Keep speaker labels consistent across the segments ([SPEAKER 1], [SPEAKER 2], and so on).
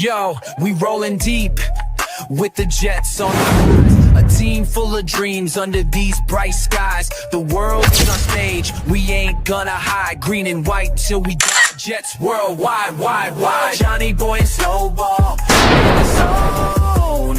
[SPEAKER 1] Yo, we rolling deep with the Jets on the rise. A team full of dreams under these bright skies. The world is our stage, we ain't gonna hide. Green and white till we got Jets worldwide, wide, wide. Johnny Boy and Snowball in the zone.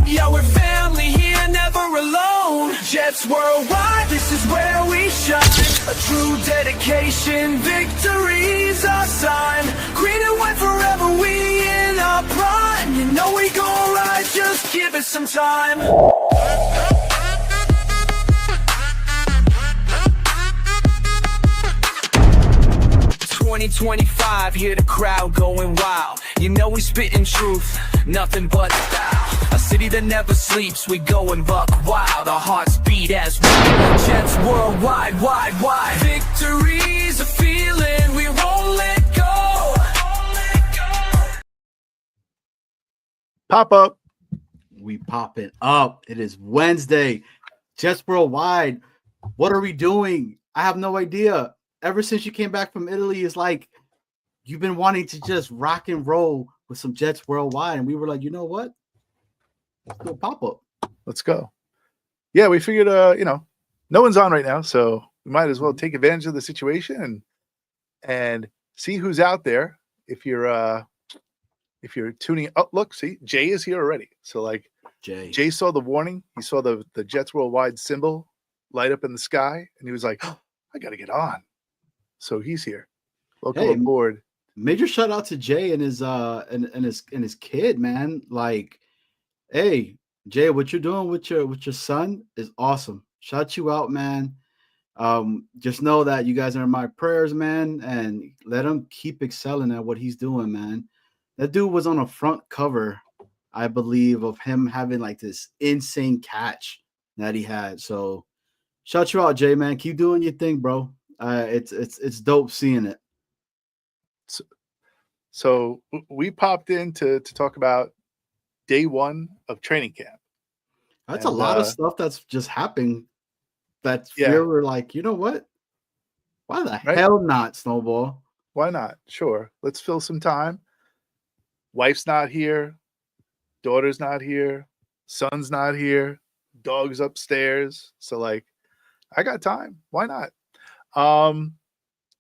[SPEAKER 1] Yo, we're family here, never alone. Jets worldwide, this is where we shine. A true dedication, victory's our sign. Green and white forever, we in our prime. You know we gon' ride, just give it some time. 2025, hear the crowd going wild. You know we spitting truth, nothing but style. A city that never sleeps, we going buck wild. Our hearts beat as we Jets worldwide, wide, wide. Victory's a feeling we won't let go.
[SPEAKER 2] Pop up. We pop it up. It is Wednesday. Jets worldwide. What are we doing? I have no idea. Ever since you came back from Italy, it's like you've been wanting to just rock and roll with some Jets worldwide. And we were like, you know what? Let's do a pop-up.
[SPEAKER 3] Let's go. Yeah, we figured, no one's on right now, so we might as well take advantage of the situation and see who's out there. If you're tuning up, look, see, Jay is here already. So like Jay saw the warning. He saw the Jets worldwide symbol light up in the sky, and he was like, oh, I got to get on. So he's here. Welcome aboard.
[SPEAKER 2] Major shout out to Jay and his his kid, man. Like, hey, Jay, what you're doing with your son is awesome. Shout you out, man. Just know that you guys are in my prayers, man, and let him keep excelling at what he's doing, man. That dude was on a front cover, I believe, of him having like this insane catch that he had. So shout you out, Jay, man. Keep doing your thing, bro. It's dope seeing it.
[SPEAKER 3] So we popped in to talk about day one of training camp.
[SPEAKER 2] That's a lot of stuff that's just happening. We're like, you know what? Why the hell not, Snowball?
[SPEAKER 3] Why not? Sure. Let's fill some time. Wife's not here. Daughter's not here. Son's not here. Dog's upstairs. So like, I got time. Why not?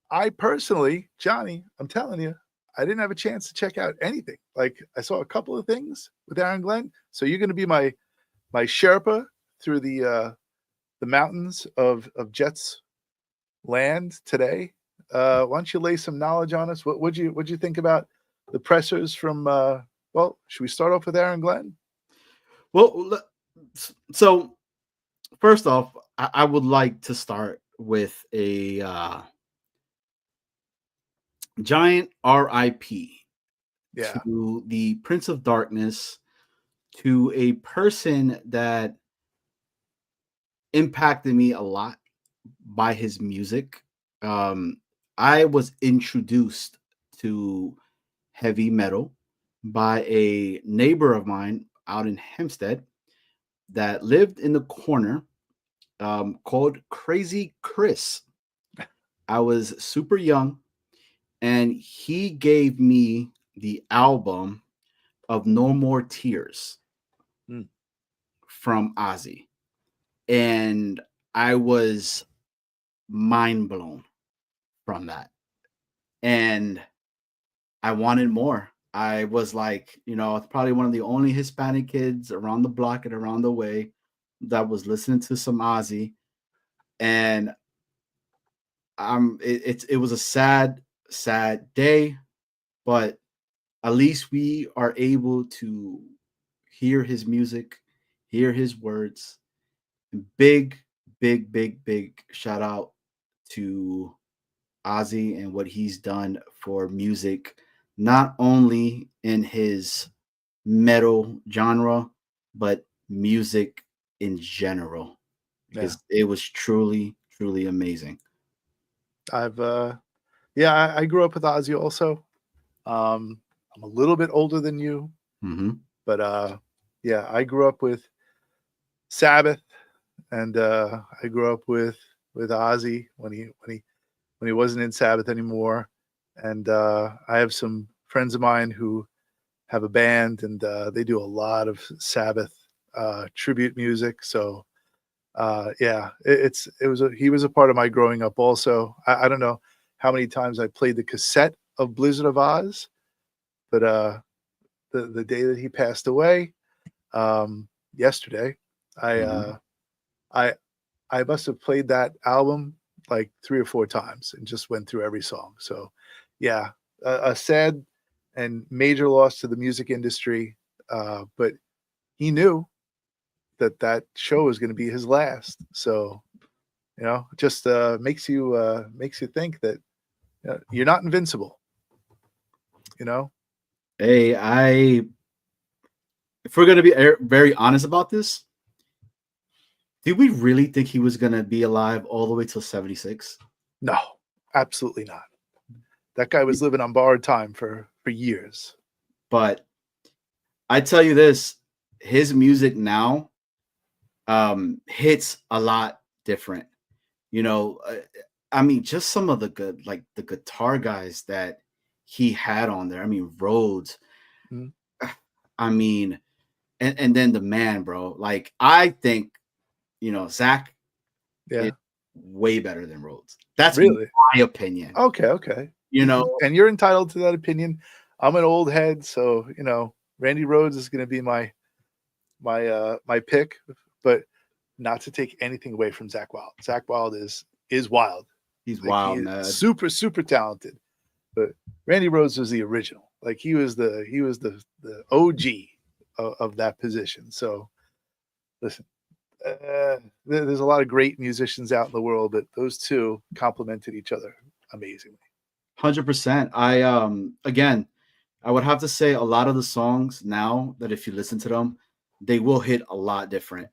[SPEAKER 3] I personally, Johnny, I'm telling you, I didn't have a chance to check out anything. Like I saw a couple of things with Aaron Glenn. So you're going to be my Sherpa through the mountains of Jets land today. Why don't you lay some knowledge on us? What'd you think about the pressers from? Should we start off with Aaron Glenn?
[SPEAKER 2] Well, so first off, I would like to start with a giant RIP to the Prince of Darkness, to a person that impacted me a lot by his music. I was introduced to heavy metal by a neighbor of mine out in Hempstead that lived in the corner, called Crazy Chris. I was super young, and he gave me the album of No More Tears from Ozzy. And I was mind blown from that. And I wanted more. I was like, it's probably one of the only Hispanic kids around the block and around the way that was listening to some Ozzy. And it was a sad day, but at least we are able to hear his music, hear his words. Big shout out to Ozzy and what he's done for music, not only in his metal genre, but music in general, because it was truly amazing.
[SPEAKER 3] I grew up with Ozzy also. I'm a little bit older than you, but I grew up with Sabbath, and I grew up with Ozzy when he wasn't in Sabbath anymore, and I have some friends of mine who have a band, and they do a lot of Sabbath tribute music. So yeah, he was a part of my growing up. Also, I don't know how many times I played the cassette of Blizzard of Oz, but the day that he passed away, yesterday,
[SPEAKER 2] Mhm.
[SPEAKER 3] I I must have played that album like 3 or 4 times and just went through every song. So, yeah, a sad and major loss to the music industry, but he knew that that show was gonna be his last. So, just, makes you think that, you're not invincible, you know?
[SPEAKER 2] Hey, if we're gonna be very honest about this, did we really think he was gonna be alive all the way till 76?
[SPEAKER 3] No, absolutely not. That guy was living on borrowed time for years.
[SPEAKER 2] But I tell you this, his music now hits a lot different. You know, I mean, just some of the good, like the guitar guys that he had on there. I mean, Rhodes.
[SPEAKER 3] Mhm.
[SPEAKER 2] I mean, and then the man, bro. Like, I think Zach is
[SPEAKER 3] Yeah.
[SPEAKER 2] way better than Rhodes. That's
[SPEAKER 3] Really?
[SPEAKER 2] my opinion.
[SPEAKER 3] Okay, okay.
[SPEAKER 2] You know,
[SPEAKER 3] And you're entitled to that opinion. I'm an old head, so Randy Rhoads is going to be my pick, but not to take anything away from Zach Wild. Zach Wild is wild.
[SPEAKER 2] he's
[SPEAKER 3] Like he
[SPEAKER 2] wild,
[SPEAKER 3] is
[SPEAKER 2] man.
[SPEAKER 3] super talented. But Randy Rhoads was the original. Like he was the OG of that position. So listen, there's a lot of great musicians out in the world, but those two complemented each other amazingly.
[SPEAKER 2] 100%. Again, I would have to say a lot of the songs now that if you listen to them, they will hit a lot different.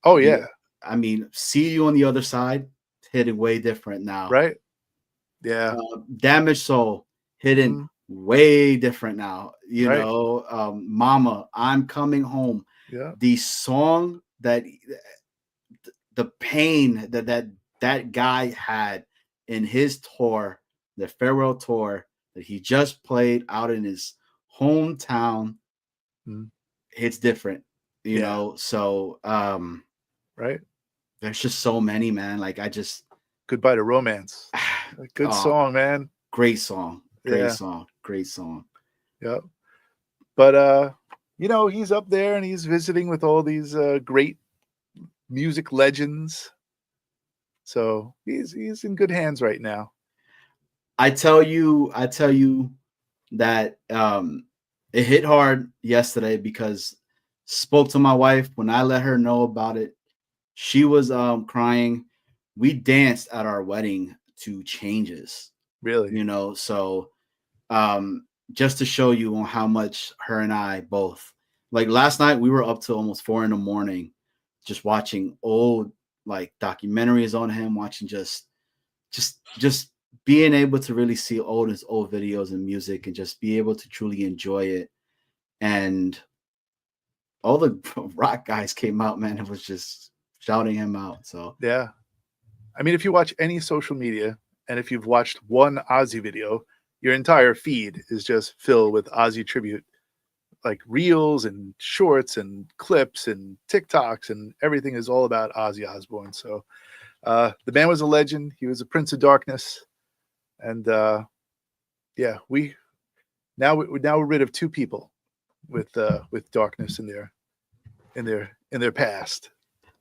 [SPEAKER 3] Oh
[SPEAKER 2] You-
[SPEAKER 3] yeah,
[SPEAKER 2] I mean, See You on the Other Side hitting way different now.
[SPEAKER 3] right? Yeah.
[SPEAKER 2] Damaged Soul hitting
[SPEAKER 3] Mhm.
[SPEAKER 2] way different now.
[SPEAKER 3] Right.
[SPEAKER 2] Mama, I'm Coming Home.
[SPEAKER 3] Yeah.
[SPEAKER 2] The song that the pain that guy had in his tour, the farewell tour that he just played out in his hometown,
[SPEAKER 3] Mhm.
[SPEAKER 2] hits different,
[SPEAKER 3] Yeah.
[SPEAKER 2] So
[SPEAKER 3] Right.
[SPEAKER 2] there's just so many, man. Like I just
[SPEAKER 3] Goodbye to Romance. A good
[SPEAKER 2] oh,
[SPEAKER 3] song, man.
[SPEAKER 2] great song, great
[SPEAKER 3] Yeah.
[SPEAKER 2] song, great song.
[SPEAKER 3] Yeah. But he's up there and he's visiting with all these great music legends. So he's in good hands right now.
[SPEAKER 2] I tell you that it hit hard yesterday because spoke to my wife when I let her know about it. She was crying. We danced at our wedding to Changes,
[SPEAKER 3] Really.
[SPEAKER 2] so just to show you on how much her and I both, like last night we were up to almost 4 a.m. just watching old like documentaries on him, watching just being able to really see his old videos and music and just be able to truly enjoy it. And all the rock guys came out, man. It was just shouting him out. So
[SPEAKER 3] Yeah. I mean, if you watch any social media and if you've watched one Ozzy video, your entire feed is just filled with Ozzy tribute, like reels and shorts and clips and TikToks, and everything is all about Ozzy Osbourne. So the man was a legend. He was a Prince of Darkness. And yeah, we're rid of two people with darkness in their past.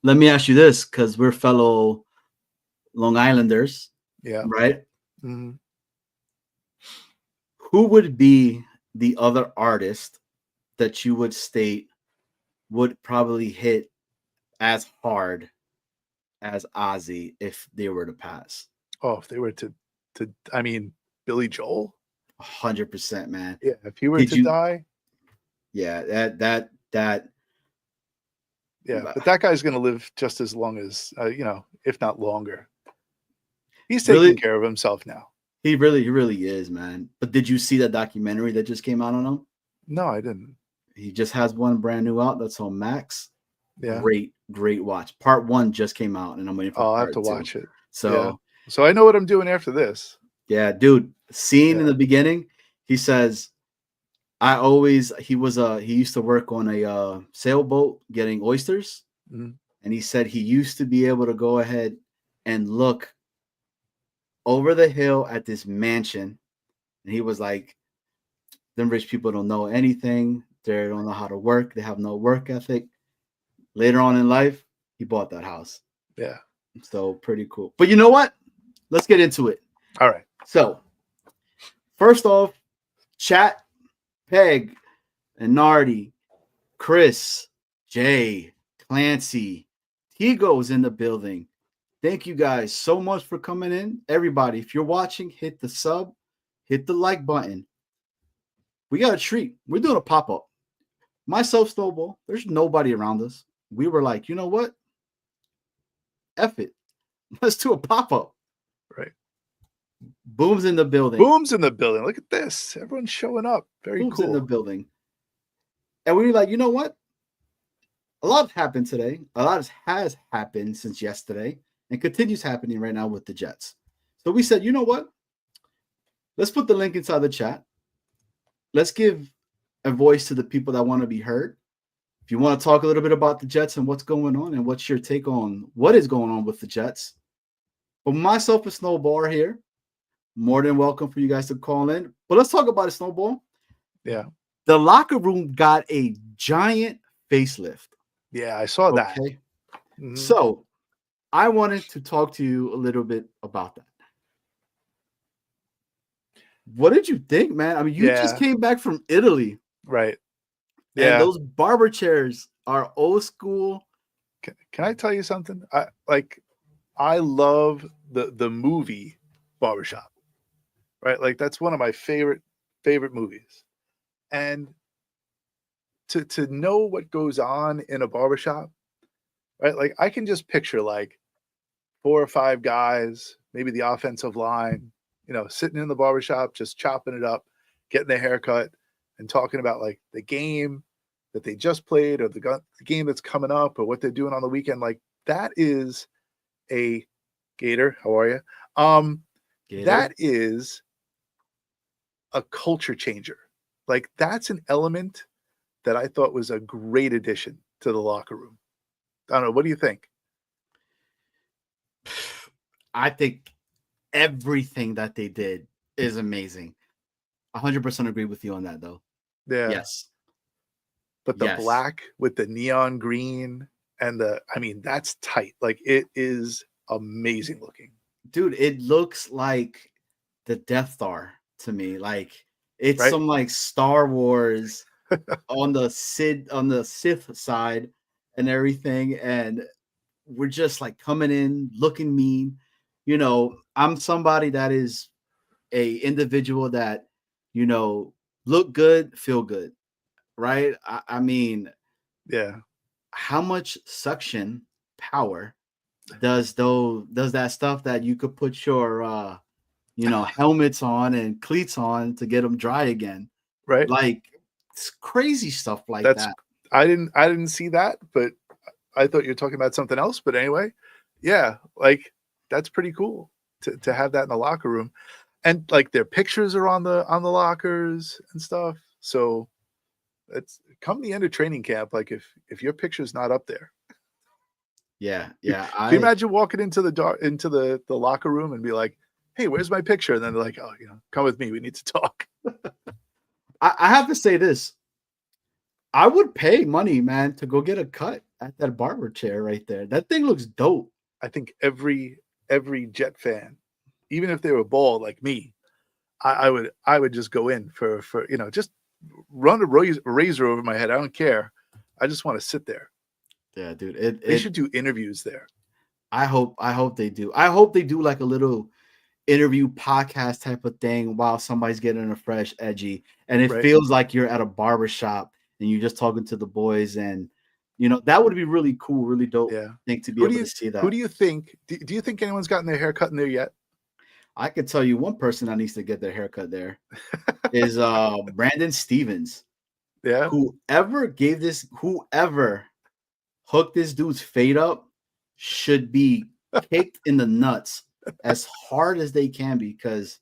[SPEAKER 2] let me ask you this, because we're fellow Long Islanders,
[SPEAKER 3] Yeah.
[SPEAKER 2] right?
[SPEAKER 3] Mhm.
[SPEAKER 2] Who would be the other artist that you would state would probably hit as hard as Ozzy if they were to pass?
[SPEAKER 3] Oh, if they were to I mean, Billy Joel.
[SPEAKER 2] 100%, man.
[SPEAKER 3] Yeah, if he were
[SPEAKER 2] Did
[SPEAKER 3] to
[SPEAKER 2] you?
[SPEAKER 3] die,
[SPEAKER 2] Yeah, that.
[SPEAKER 3] yeah, but that guy's going to live just as long as if not longer. He's taking
[SPEAKER 2] Really,
[SPEAKER 3] care of himself now.
[SPEAKER 2] he really is, man. But did you see that documentary that just came out on him?
[SPEAKER 3] No, I didn't.
[SPEAKER 2] He just has one brand new out that's on Max.
[SPEAKER 3] Yeah.
[SPEAKER 2] Great watch. Part 1 just came out, and I'm waiting for
[SPEAKER 3] I'll have
[SPEAKER 2] part
[SPEAKER 3] to
[SPEAKER 2] 2.
[SPEAKER 3] watch it.
[SPEAKER 2] So
[SPEAKER 3] Yeah. So I know what I'm doing after this.
[SPEAKER 2] yeah, dude. Scene in
[SPEAKER 3] Yeah.
[SPEAKER 2] the beginning, he says, he used to work on a sailboat getting oysters,
[SPEAKER 3] Mhm.
[SPEAKER 2] and he said he used to be able to go ahead and look over the hill at this mansion, and he was like, them rich people don't know anything. They don't know how to work. They have no work ethic. Later on in life, he bought that house.
[SPEAKER 3] Yeah.
[SPEAKER 2] So pretty cool. But you know what? Let's get into it.
[SPEAKER 3] All right.
[SPEAKER 2] So, first off, chat, Peg, and Nardi, Chris, Jay, Clancy, Tigo's in the building. Thank you guys so much for coming in. Everybody, if you're watching, hit the sub, hit the like button. We got a treat. We're doing a pop-up. Myself, Snowball, there's nobody around us. We were like, you know what? F it. Let's do a pop-up.
[SPEAKER 3] Right.
[SPEAKER 2] Boom's in the building.
[SPEAKER 3] Boom's in the building. Look at this. Everyone's showing up. Very
[SPEAKER 2] Boom's
[SPEAKER 3] cool.
[SPEAKER 2] in the building. And we were like, you know what? A lot happened today. A lot has happened since yesterday and continues happening right now with the Jets. So we said, you know what? Let's put the link inside the chat. Let's give a voice to the people that want to be heard. If you want to talk a little bit about the Jets and what's going on and what's your take on what is going on with the Jets. But myself and Snowball are here. More than welcome for you guys to call in. But let's talk about it, Snowball.
[SPEAKER 3] Yeah.
[SPEAKER 2] The locker room got a giant facelift.
[SPEAKER 3] Yeah, I saw that.
[SPEAKER 2] Okay.
[SPEAKER 3] Mhm.
[SPEAKER 2] So I wanted to talk to you a little bit about that. What did you think, man? I mean, you just
[SPEAKER 3] Yeah.
[SPEAKER 2] came back from Italy.
[SPEAKER 3] Right.
[SPEAKER 2] And
[SPEAKER 3] Yeah.
[SPEAKER 2] those barber chairs are old school.
[SPEAKER 3] Can I tell you something? I love the movie Barbershop. Right? Like that's one of my favorite movies. And to know what goes on in a barbershop, right? Like I can just picture like 4 or 5 guys, maybe the offensive line, sitting in the barbershop, just chopping it up, getting their haircut and talking about like the game that they just played or the game that's coming up or what they're doing on the weekend. Like that is a Gator. How are you?
[SPEAKER 2] Gator.
[SPEAKER 3] That is a culture changer. Like that's an element that I thought was a great addition to the locker room. I don't know. What do you think?
[SPEAKER 2] I think everything that they did is amazing. 100% agree with you on that, though.
[SPEAKER 3] Yeah.
[SPEAKER 2] Yes.
[SPEAKER 3] But the
[SPEAKER 2] Yes.
[SPEAKER 3] black with the neon green and that's tight. Like it is amazing looking.
[SPEAKER 2] Dude, it looks like the Death Star to me. Like it's
[SPEAKER 3] Right?
[SPEAKER 2] some like Star Wars on the Sith side and everything. And we're just like coming in, looking mean. I'm somebody that is a individual that, look good, feel good. Right? I mean,
[SPEAKER 3] Yeah.
[SPEAKER 2] how much suction power does that stuff that you could put your helmets on and cleats on to get them dry again?
[SPEAKER 3] Right.
[SPEAKER 2] Like it's crazy stuff like
[SPEAKER 3] That's
[SPEAKER 2] that.
[SPEAKER 3] I didn't see that, but I thought you were talking about something else. But anyway, yeah, like that's pretty cool to have that in the locker room. And like their pictures are on the lockers and stuff. So it's come the end of training camp. Like if your picture's not up there.
[SPEAKER 2] Yeah.
[SPEAKER 3] Can you imagine walking into the locker room and be like, hey, where's my picture? And then they're like, oh, come with me. We need to talk.
[SPEAKER 2] I have to say this. I would pay money, man, to go get a cut at that barber chair right there. That thing looks dope.
[SPEAKER 3] I think every Jet fan, even if they were bald like me, I would just go in for just run a razor over my head. I don't care. I just want to sit there.
[SPEAKER 2] Yeah, dude.
[SPEAKER 3] They should do interviews there.
[SPEAKER 2] I hope they do. I hope they do like a little interview podcast type of thing while somebody's getting a fresh edgy, and it
[SPEAKER 3] Right.
[SPEAKER 2] feels like you're at a barbershop and you're just talking to the boys, and that would be really cool, really dope.
[SPEAKER 3] Yeah.
[SPEAKER 2] Thing to be able to see that.
[SPEAKER 3] Who do you think? Do you think anyone's gotten their hair cut in there yet?
[SPEAKER 2] I could tell you one person that needs to get their haircut there is Brandon Stevens.
[SPEAKER 3] Yeah.
[SPEAKER 2] Whoever hooked this dude's fade up should be kicked in the nuts as hard as they can, because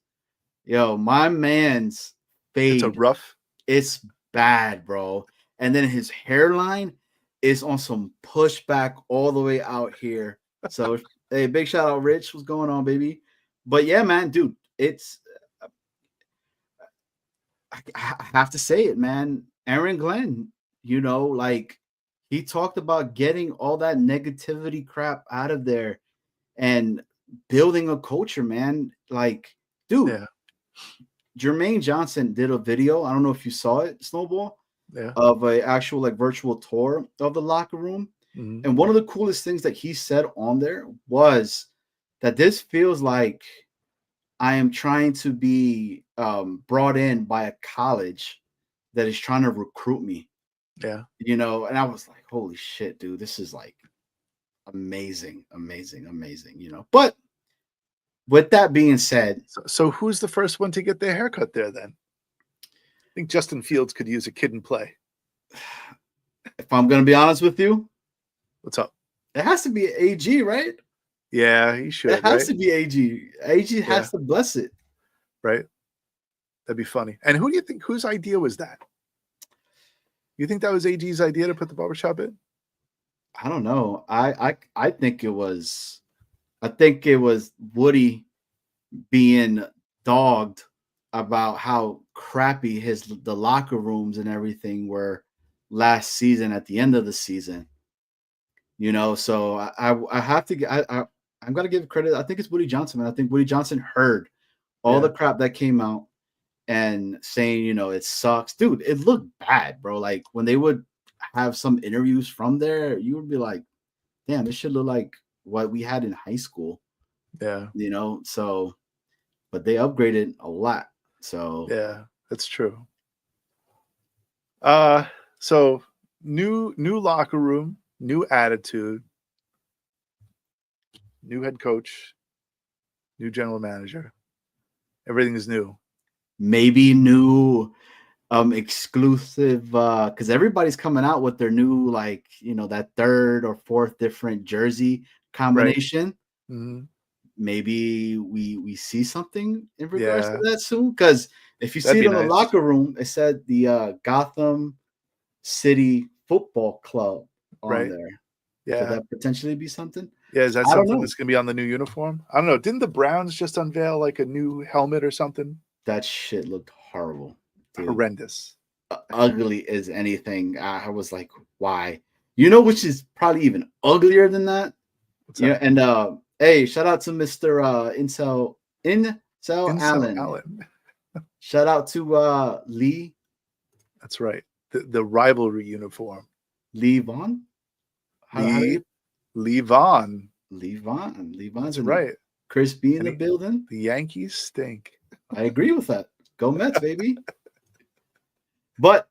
[SPEAKER 2] my man's fade
[SPEAKER 3] It's a rough.
[SPEAKER 2] It's bad, bro. And then his hairline is on some pushback all the way out here. So, hey, big shout out, Rich. What's going on, baby? But yeah, man, dude, it's I have to say it, man. Aaron Glenn, like he talked about getting all that negativity crap out of there and building a culture, man. Like, dude,
[SPEAKER 3] Yeah.
[SPEAKER 2] Jermaine Johnson did a video. I don't know if you saw it, Snowball,
[SPEAKER 3] Yeah.
[SPEAKER 2] of a actual like virtual tour of the locker room.
[SPEAKER 3] Mhm.
[SPEAKER 2] And one of the coolest things that he said on there was that this feels like I am trying to be brought in by a college that is trying to recruit me,
[SPEAKER 3] Yeah.
[SPEAKER 2] and I was like, holy shit, dude, this is like amazing, But with that being said,
[SPEAKER 3] So who's the first one to get their haircut there then? I think Justin Fields could use a kid in play.
[SPEAKER 2] if I'm going to be honest with you,
[SPEAKER 3] What's up?
[SPEAKER 2] it has to be AG, right?
[SPEAKER 3] Yeah, he should,
[SPEAKER 2] It has
[SPEAKER 3] right?
[SPEAKER 2] to be AG. AG has to bless it.
[SPEAKER 3] Right? That'd be funny. And who do you think, whose idea was that? You think that was AG's idea to put the barbershop in?
[SPEAKER 2] I don't know. I think it was Woody being dogged about how crappy the locker rooms and everything were last season at the end of the season. So I have to I'm gonna give credit. I think it's Woody Johnson, man. I think Woody Johnson heard all the crap that came out and saying, it sucks. Dude, it looked bad, bro. Like when they would have some interviews from there, you would be like, damn, this should look like what we had in high school.
[SPEAKER 3] Yeah.
[SPEAKER 2] So but they upgraded a lot. So
[SPEAKER 3] yeah, that's true. So new locker room, new attitude, new head coach, new general manager. Everything is new.
[SPEAKER 2] maybe new exclusive because everybody's coming out with their new that third or fourth different jersey combination.
[SPEAKER 3] Right. Mm-hmm.
[SPEAKER 2] Maybe we see something in regards to
[SPEAKER 3] Yeah.
[SPEAKER 2] that soon, because if you
[SPEAKER 3] That'd
[SPEAKER 2] see
[SPEAKER 3] be
[SPEAKER 2] it in the
[SPEAKER 3] nice.
[SPEAKER 2] locker room, it said the Gotham City Football Club on
[SPEAKER 3] Right.
[SPEAKER 2] there.
[SPEAKER 3] Yeah.
[SPEAKER 2] Could that potentially be something?
[SPEAKER 3] Yeah, is that
[SPEAKER 2] I don't
[SPEAKER 3] something
[SPEAKER 2] know.
[SPEAKER 3] that's going to be on the new uniform? I don't know. Didn't the Browns just unveil like a new helmet or something?
[SPEAKER 2] That shit looked horrible, dude.
[SPEAKER 3] Horrendous.
[SPEAKER 2] Ugly as anything. I was like, why? Which is probably even uglier than that.
[SPEAKER 3] What's that?
[SPEAKER 2] And hey, shout out to Mr. Incel Allen. Shout out to Lee.
[SPEAKER 3] That's right. The rivalry uniform.
[SPEAKER 2] Lee Vaughn.
[SPEAKER 3] Lee Vaughn.
[SPEAKER 2] Lee Vaughn. Lee Vaughn's
[SPEAKER 3] right.
[SPEAKER 2] Chris B in the building.
[SPEAKER 3] The Yankees stink.
[SPEAKER 2] I agree with that. Go Mets, baby. But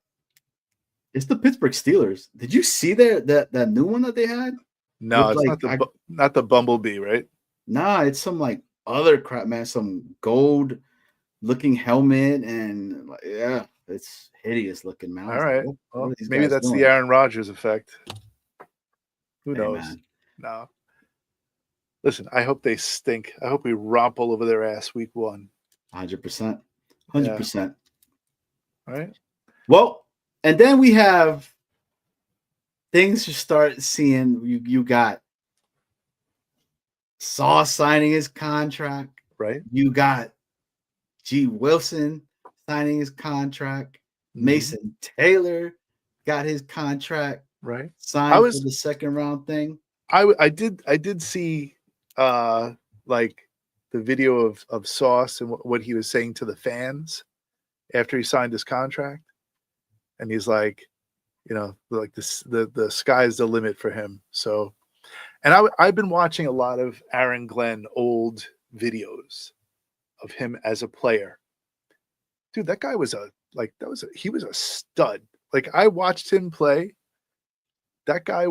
[SPEAKER 2] it's the Pittsburgh Steelers. Did you see that new one that they had?
[SPEAKER 3] No, it's not the Bumblebee, right?
[SPEAKER 2] Nah, it's some like other crap, man. Some gold looking helmet, and yeah, it's hideous looking, man.
[SPEAKER 3] All right.
[SPEAKER 2] Like,
[SPEAKER 3] well, maybe that's the Aaron Rodgers effect. Who knows?
[SPEAKER 2] Man.
[SPEAKER 3] No. Listen, I hope they stink. I hope we romp all over their ass week 1.
[SPEAKER 2] 100%. 100%.
[SPEAKER 3] All right.
[SPEAKER 2] Well, and then we have things to start seeing. You got Sauce signing his contract.
[SPEAKER 3] Right.
[SPEAKER 2] You got G. Wilson signing his contract.
[SPEAKER 3] Mm-hmm.
[SPEAKER 2] Mason Taylor got his contract signed for the second round thing.
[SPEAKER 3] I did see like the video of Sauce and what he was saying to the fans after he signed his contract, and he's like, like this, the sky's the limit for him. So, and I've been watching a lot of Aaron Glenn old videos of him as a player. Dude, that guy was he was a stud. Like I watched him play. That guy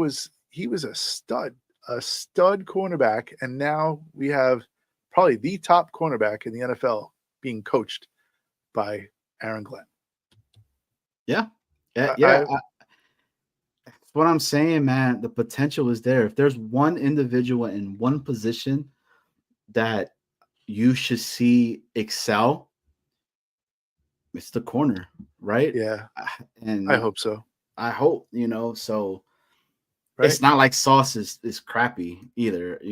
[SPEAKER 3] he was a stud cornerback, and now we have probably the top cornerback in the NFL being coached by Aaron Glenn.
[SPEAKER 2] Yeah. That's what I'm saying, man. The potential is there. If there's one individual in one position that you should see excel, it's the corner, right?
[SPEAKER 3] Yeah,
[SPEAKER 2] And
[SPEAKER 3] I hope so.
[SPEAKER 2] I hope, so
[SPEAKER 3] Right?
[SPEAKER 2] it's not like Sauce is crappy either. I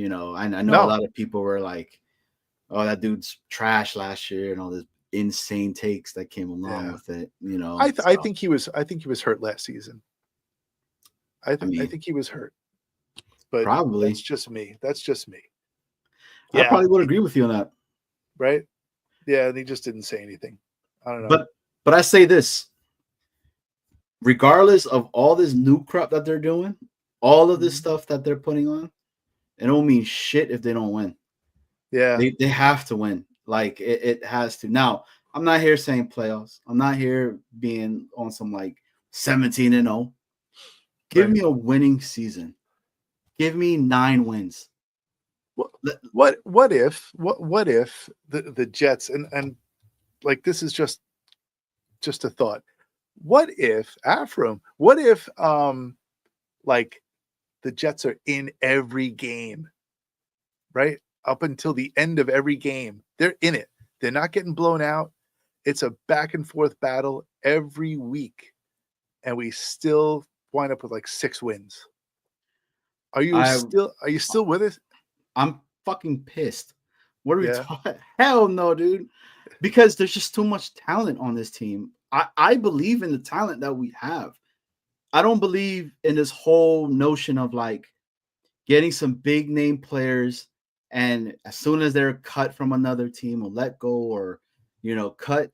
[SPEAKER 2] know
[SPEAKER 3] No.
[SPEAKER 2] a lot of people were like, "Oh, that dude's trash last year," and all this insane takes that came along
[SPEAKER 3] Yeah.
[SPEAKER 2] with it.
[SPEAKER 3] I think he was hurt last season. I
[SPEAKER 2] mean,
[SPEAKER 3] think he was hurt. But
[SPEAKER 2] probably.
[SPEAKER 3] that's just me.
[SPEAKER 2] I
[SPEAKER 3] Yeah.
[SPEAKER 2] probably would agree with you on that.
[SPEAKER 3] Right? Yeah, and he just didn't say anything. I don't know.
[SPEAKER 2] But I say this, regardless of all this new crap that they're doing, all of this stuff that they're putting on, it don't mean shit if they don't win.
[SPEAKER 3] Yeah.
[SPEAKER 2] They have to win. Like it has to. Now, I'm not here saying playoffs. I'm not here being on some like 17-0. Give
[SPEAKER 3] Right.
[SPEAKER 2] me a winning season. Give me 9 wins.
[SPEAKER 3] What if the Jets and like this is just a thought. What if like the Jets are in every game, right? Up until the end of every game. They're in it. They're not getting blown out. It's a back and forth battle every week. And we still wind up with like 6 wins. Are you still with it?
[SPEAKER 2] I'm fucking pissed. What are we talking? Hell no, dude. Because there's just too much talent on this team. I believe in the talent that we have. I don't believe in this whole notion of like getting some big name players and as soon as they're cut from another team or let go or cut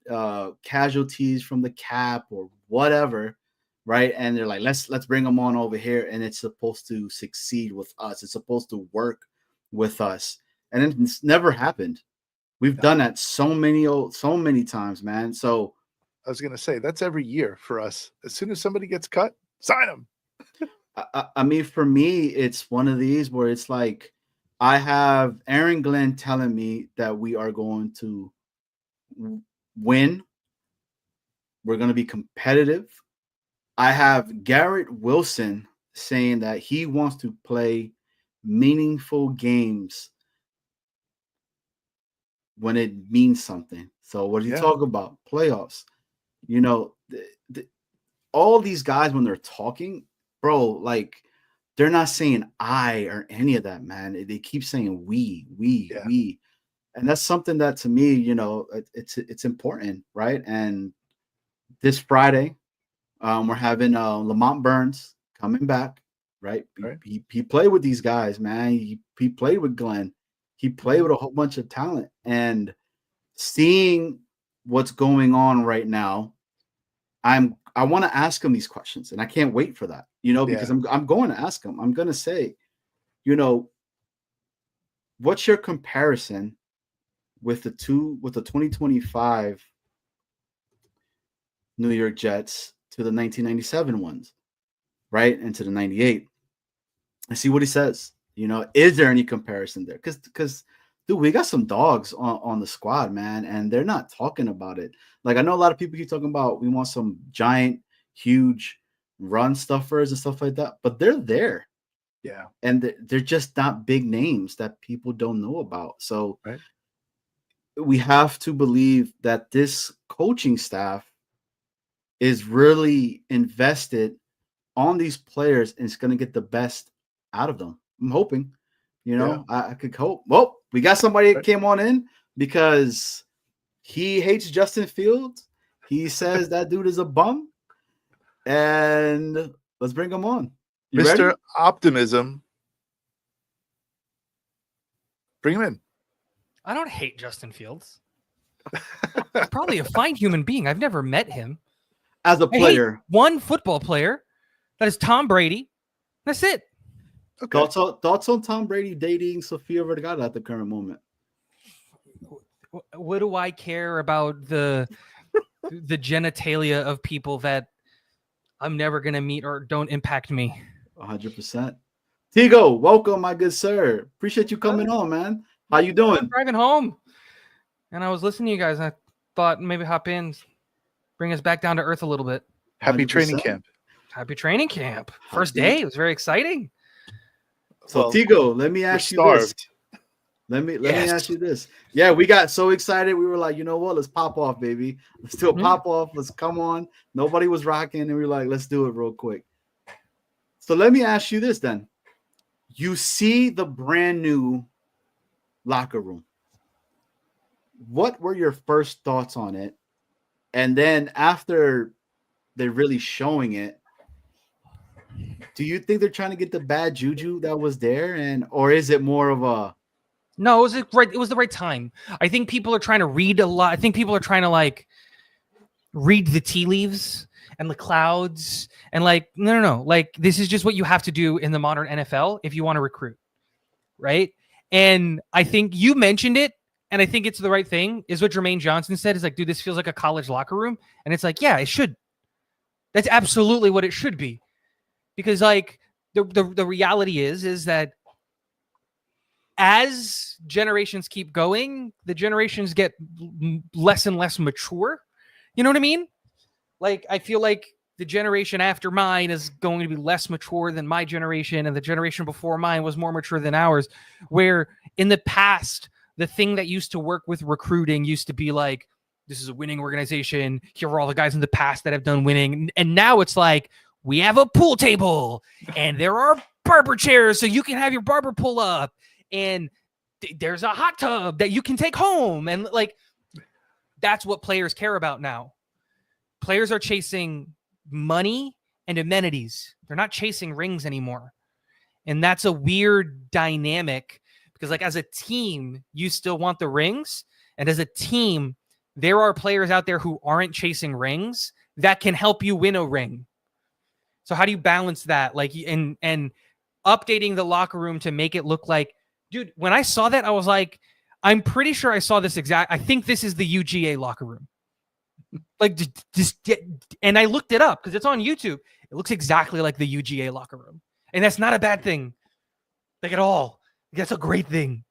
[SPEAKER 2] casualties from the cap or whatever, right? And they're like, let's bring them on over here, and it's supposed to succeed with us. It's supposed to work with us, and it's never happened. We've done that so many times, man. So
[SPEAKER 3] I was gonna say that's every year for us. As soon as somebody gets cut, sign them.
[SPEAKER 2] I mean, for me, it's one of these where it's like I have Aaron Glenn telling me that we are going to win. We're going to be competitive. I have Garrett Wilson saying that he wants to play meaningful games when it means something. So what do you talk about? Playoffs. All these guys, when they're talking, bro, like they're not saying I or any of that, man. They keep saying we. And that's something that to me, it's important, right? And this Friday, we're having Lamont Burns coming back, right? He played with these guys, man. He played with Glenn. He played with a whole bunch of talent. And seeing what's going on right now, I want to ask him these questions, and I can't wait for that, because I'm going to ask him. I'm going to say, what's your comparison with the 2025 New York Jets to the 1997 ones, right? And to the 98. I see what he says. Is there any comparison there? Because dude, we got some dogs on the squad, man, and they're not talking about it. Like I know a lot of people keep talking about we want some giant, huge run stuffers and stuff like that, but they're there.
[SPEAKER 3] Yeah.
[SPEAKER 2] And they're just not big names that people don't know about. So we have to believe that this coaching staff is really invested on these players and it's going to get the best out of them. I'm hoping, I could hope. Well, we got somebody that came on in because he hates Justin Fields. He says that dude is a bum. And let's bring him on. You
[SPEAKER 3] Mr.
[SPEAKER 2] ready?
[SPEAKER 3] Optimism. Bring him in.
[SPEAKER 4] I don't hate Justin Fields. He's probably a fine human being. I've never met him.
[SPEAKER 2] As a player.
[SPEAKER 4] One football player. That is Tom Brady. That's it.
[SPEAKER 3] Okay.
[SPEAKER 2] Thoughts on Tom Brady dating Sofia Vergara at the current moment?
[SPEAKER 4] What do I care about the genitalia of people that I'm never going to meet or don't impact me?
[SPEAKER 2] 100%. Tigo, welcome, my good sir. Appreciate you coming on, man. How you doing?
[SPEAKER 4] I'm driving home, and I was listening to you guys, and I thought maybe hop in, bring us back down to earth a little bit.
[SPEAKER 3] Happy
[SPEAKER 2] 100%.
[SPEAKER 3] training camp.
[SPEAKER 4] Happy training camp. First day. It was very exciting.
[SPEAKER 2] So, Tigo, let me ask you this. Let me
[SPEAKER 4] Yes.
[SPEAKER 2] ask you this. Yeah, we got so excited. We were like, you know what? Let's pop off, baby. Let's do a
[SPEAKER 4] Mhm.
[SPEAKER 2] pop off. Let's come on. Nobody was rocking, and we were like, let's do it real quick. So let me ask you this then. You see the brand new locker room. What were your first thoughts on it? And then after they're really showing it, do you think they're trying to get the bad juju that was there, or is it more of a
[SPEAKER 4] No, it was the right time. I think people are trying to read a lot. I think people are trying to like read the tea leaves and the clouds and like no. Like this is just what you have to do in the modern NFL if you want to recruit. Right? And I think you mentioned it, and I think it's the right thing, is what Jermaine Johnson said. Is like, dude, this feels like a college locker room. And it's like, yeah, it should. That's absolutely what it should be. Because like the reality is that as generations keep going, the generations get less and less mature. You know what I mean? Like, I feel like the generation after mine is going to be less mature than my generation, and the generation before mine was more mature than ours. Where in the past, the thing that used to work with recruiting used to be like, this is a winning organization. Here are all the guys in the past that have done winning. And now it's like, we have a pool table and there are barber chairs so you can have your barber pull up. And there's a hot tub that you can take home. And like, that's what players care about now. Players are chasing money and amenities. They're not chasing rings anymore. And that's a weird dynamic because like as a team, you still want the rings. And as a team, there are players out there who aren't chasing rings that can help you win a ring. So how do you balance that? Like, and updating the locker room to make it look like, dude, when I saw that, I was like, I'm pretty sure I saw this I think this is the UGA locker room. Like, and I looked it up because it's on YouTube. It looks exactly like the UGA locker room. And that's not a bad thing. Like at all. That's a great thing.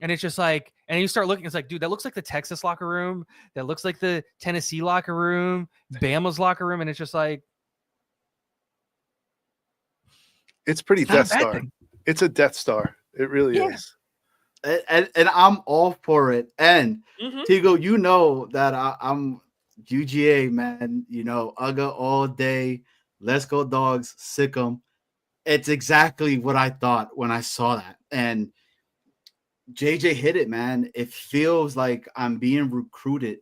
[SPEAKER 4] And it's just like, and you start looking, it's like, dude, that looks like the Texas locker room. That looks like the Tennessee locker room, Bama's locker room. And it's just like,
[SPEAKER 3] It's pretty
[SPEAKER 4] it's not a
[SPEAKER 3] Death
[SPEAKER 4] bad
[SPEAKER 3] Star.
[SPEAKER 4] thing.
[SPEAKER 3] It's a Death Star. It really
[SPEAKER 4] Yeah.
[SPEAKER 3] is.
[SPEAKER 2] and I'm all for it. And
[SPEAKER 4] Mhm.
[SPEAKER 2] Tigo, you know that I'm UGA, man. You know, UGA all day. Let's go dogs, sick 'em. It's exactly what I thought when I saw that. And JJ hit it, man. It feels like I'm being recruited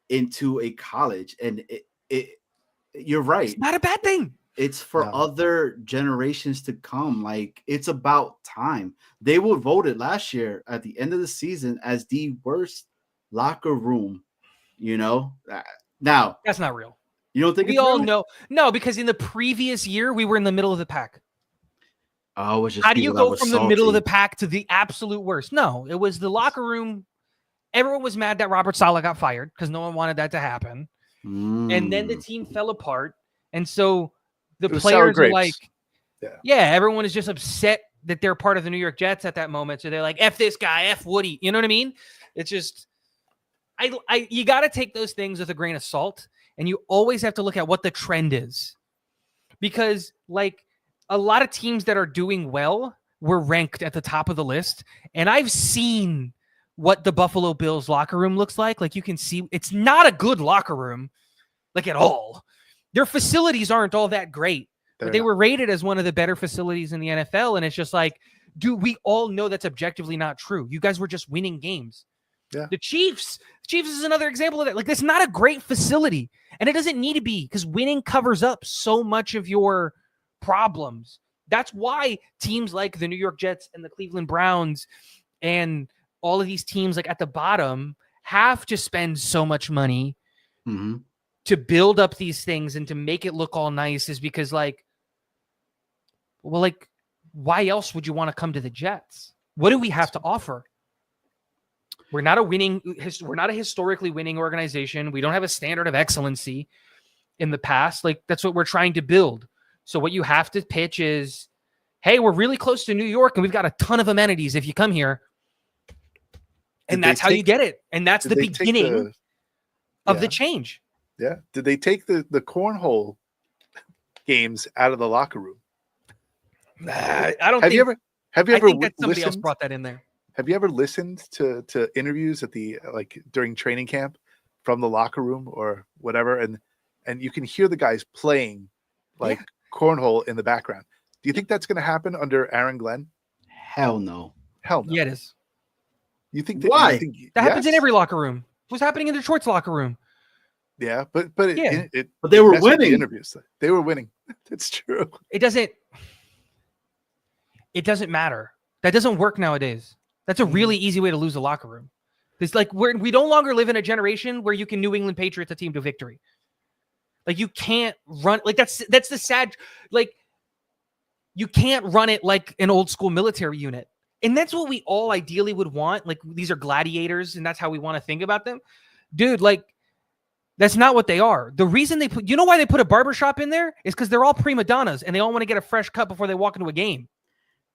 [SPEAKER 2] into a college. And you're right.
[SPEAKER 4] It's not a bad thing.
[SPEAKER 2] It's for
[SPEAKER 3] No.
[SPEAKER 2] other generations to come. Like, it's about time. They were voted last year at the end of the season as the worst locker room, you know? Now,
[SPEAKER 4] That's not real.
[SPEAKER 2] you don't think
[SPEAKER 4] We
[SPEAKER 2] it's
[SPEAKER 4] all
[SPEAKER 2] real?
[SPEAKER 4] know. No, because in the previous year, we were in the middle of the pack.
[SPEAKER 2] Oh, it was just
[SPEAKER 4] How do you
[SPEAKER 2] people that
[SPEAKER 4] go
[SPEAKER 2] were
[SPEAKER 4] from the middle of the
[SPEAKER 2] salty.
[SPEAKER 4] pack to the absolute worst? No, it was the locker room. Everyone was mad that Robert Saleh got fired because no one wanted that to happen. And then the
[SPEAKER 2] Mm.
[SPEAKER 4] team fell apart. And so the
[SPEAKER 3] It was sour
[SPEAKER 4] players are
[SPEAKER 3] grapes.
[SPEAKER 4] like, yeah, everyone is just upset that they're part of the New York Jets at that moment. So they're like, F this guy, F Woody. You know what I mean? It's just, you got to take those things with a grain of salt. And you always have to look at what the trend is. Because like a lot of teams that are doing well were ranked at the top of the list. And I've seen what the Buffalo Bills locker room looks like. Like you can see it's not a good locker room, like at all. Their facilities aren't all that great. But they were rated as one of the better facilities in the NFL. And it's just like, dude, we all know that's objectively not true. You guys were just winning games.
[SPEAKER 3] Yeah.
[SPEAKER 4] The Chiefs is another example of that. Like, that's not a great facility. And it doesn't need to be because winning covers up so much of your problems. That's why teams like the New York Jets and the Cleveland Browns and all of these teams like at the bottom have to spend so much money
[SPEAKER 2] Mhm.
[SPEAKER 4] to build up these things and to make it look all nice is because like, well, like, why else would you want to come to the Jets? What do we have to offer? We're not a historically winning organization. We don't have a standard of excellency in the past. Like, that's what we're trying to build. So what you have to pitch is, hey, we're really close to New York and we've got a ton of amenities if you come here. And that's how you get it. And that's the beginning of the change.
[SPEAKER 3] Yeah. Did they take the cornhole games out of the locker room?
[SPEAKER 4] I don't
[SPEAKER 3] Have
[SPEAKER 4] think
[SPEAKER 3] you ever
[SPEAKER 4] I think that somebody else
[SPEAKER 3] listened?
[SPEAKER 4] brought that in there.
[SPEAKER 3] have you ever listened to interviews at the like during training camp from the locker room or whatever, and you can hear the guys playing like cornhole in the background? Do you think that's going to happen under Aaron Glenn?
[SPEAKER 2] Hell no.
[SPEAKER 3] Hell no.
[SPEAKER 4] Yeah, it is.
[SPEAKER 3] You think that?
[SPEAKER 2] Why?
[SPEAKER 3] You think,
[SPEAKER 4] That happens in
[SPEAKER 3] yes?
[SPEAKER 4] every locker room. What's happening in Detroit's locker room?
[SPEAKER 3] Yeah, but
[SPEAKER 4] Yeah.
[SPEAKER 2] But they were
[SPEAKER 3] messed with the
[SPEAKER 2] winning.
[SPEAKER 3] interviews. They were winning. That's true.
[SPEAKER 4] It doesn't matter. That doesn't work nowadays. That's a really easy way to lose a locker room. It's like we no longer live in a generation where you can New England Patriots a team to victory. Like you can't run like that's the sad like you can't run it like an old school military unit. And that's what we all ideally would want. Like these are gladiators and that's how we want to think about them. Dude, like that's not what they are. The reason you know why they put a barbershop in there is because they're all prima donnas and they all want to get a fresh cut before they walk into a game.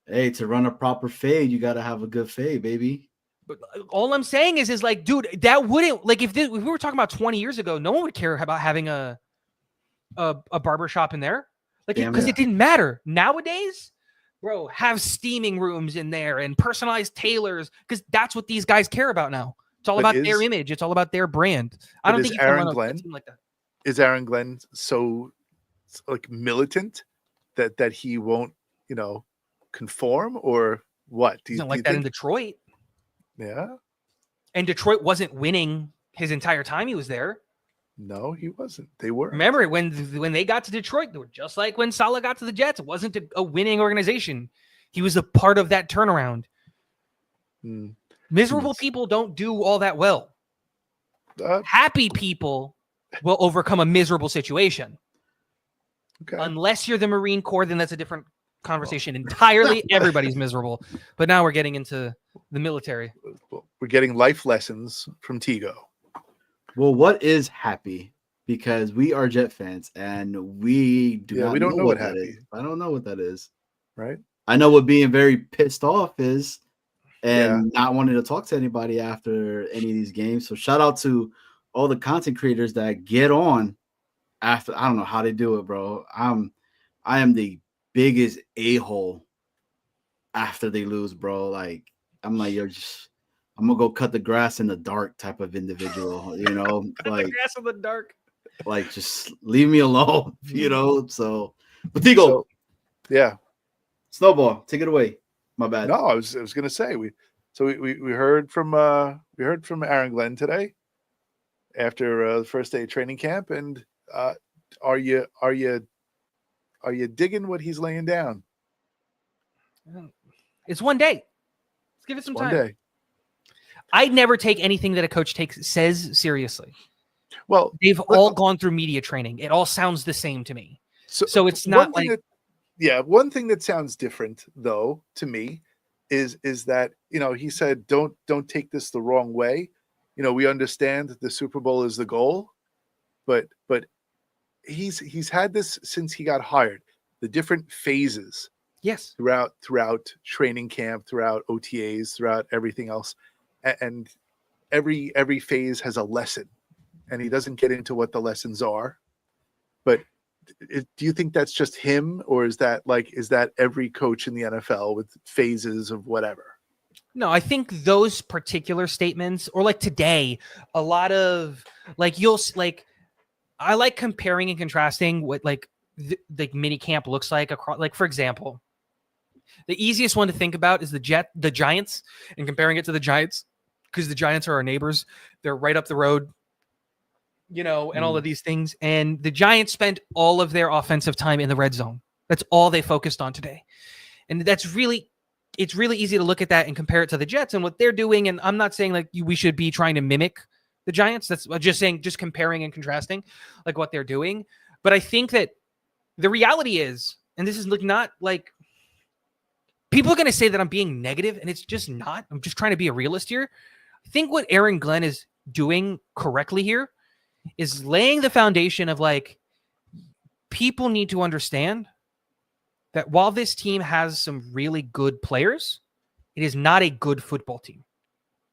[SPEAKER 2] Hey, to run a proper fade, you got to have a good fade, baby.
[SPEAKER 4] But all I'm saying is like, dude, that wouldn't like if we were talking about 20 years ago, no one would care about having a barbershop in there. Like because it didn't matter. Nowadays, bro, have steaming rooms in there and personalized tailors because that's what these guys care about now. It's all about their image. It's all about their brand. I don't think you can run a team like that.
[SPEAKER 3] Is Aaron Glenn so like militant that he won't, conform or what?
[SPEAKER 4] He's not like that in Detroit.
[SPEAKER 3] Yeah.
[SPEAKER 4] And Detroit wasn't winning his entire time he was there.
[SPEAKER 3] No, he wasn't. They were.
[SPEAKER 4] Remember when they got to Detroit, they were just like when Saleh got to the Jets. It wasn't a winning organization. He was a part of that turnaround. Miserable people don't do all that well. Happy people will overcome a miserable situation.
[SPEAKER 3] Okay.
[SPEAKER 4] Unless you're the Marine Corps, then that's a different conversation entirely. Everybody's miserable. But now we're getting into the military.
[SPEAKER 3] We're getting life lessons from Tigo.
[SPEAKER 2] Well, what is happy? Because we are Jet fans and we don't know what that is. I don't know what that is.
[SPEAKER 3] Right.
[SPEAKER 2] I know what being very pissed off is and not wanting to talk to anybody after any of these games. So shout out to all the content creators that get on after. I don't know how they do it, bro. I am the biggest a-hole after they lose, bro. Like I'm like, I'm gonna go cut the grass in the dark type of individual, like
[SPEAKER 4] the grass in the dark.
[SPEAKER 2] Like just leave me alone, So, but Tigo, Snowball, take it away. My bad.
[SPEAKER 3] No, I was gonna say we heard from Aaron Glenn today after the first day of training camp, and are you digging what he's laying down?
[SPEAKER 4] It's one day. Let's give it some time.
[SPEAKER 3] One day.
[SPEAKER 4] I'd never take anything that a coach says seriously.
[SPEAKER 3] Well,
[SPEAKER 4] they've all gone through media training. It all sounds the same to me. So it's not like
[SPEAKER 3] one thing that sounds different though to me is that he said don't take this the wrong way. We understand that the Super Bowl is the goal, but he's had this since he got hired. The different phases.
[SPEAKER 4] Yes.
[SPEAKER 3] Throughout training camp, throughout OTAs, throughout everything else. And every phase has a lesson, and he doesn't get into what the lessons are. But do you think that's just him, or is that every coach in the NFL with phases of whatever?
[SPEAKER 4] No, I think those particular statements, or like today, a lot of I like comparing and contrasting what the mini camp looks like across. Like for example, the easiest one to think about is the Giants, and comparing it to the Giants. Because the Giants are our neighbors. They're right up the road, and all of these things. And the Giants spent all of their offensive time in the red zone. That's all they focused on today. And it's really easy to look at that and compare it to the Jets and what they're doing. And I'm not saying like we should be trying to mimic the Giants. That's just comparing and contrasting like what they're doing. But I think that the reality is, and this is not like people are going to say that I'm being negative, and it's just not. I'm just trying to be a realist here. I think what Aaron Glenn is doing correctly here is laying the foundation of people need to understand that while this team has some really good players, it is not a good football team.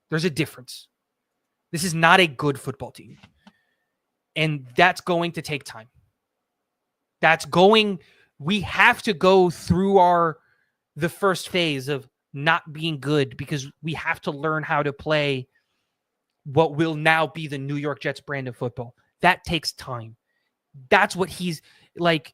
[SPEAKER 4] There's a difference. This is not a good football team. And that's going to take time. We have to go through the first phase of not being good because we have to learn how to play what will now be the New York Jets brand of football. That takes time. That's what he's like.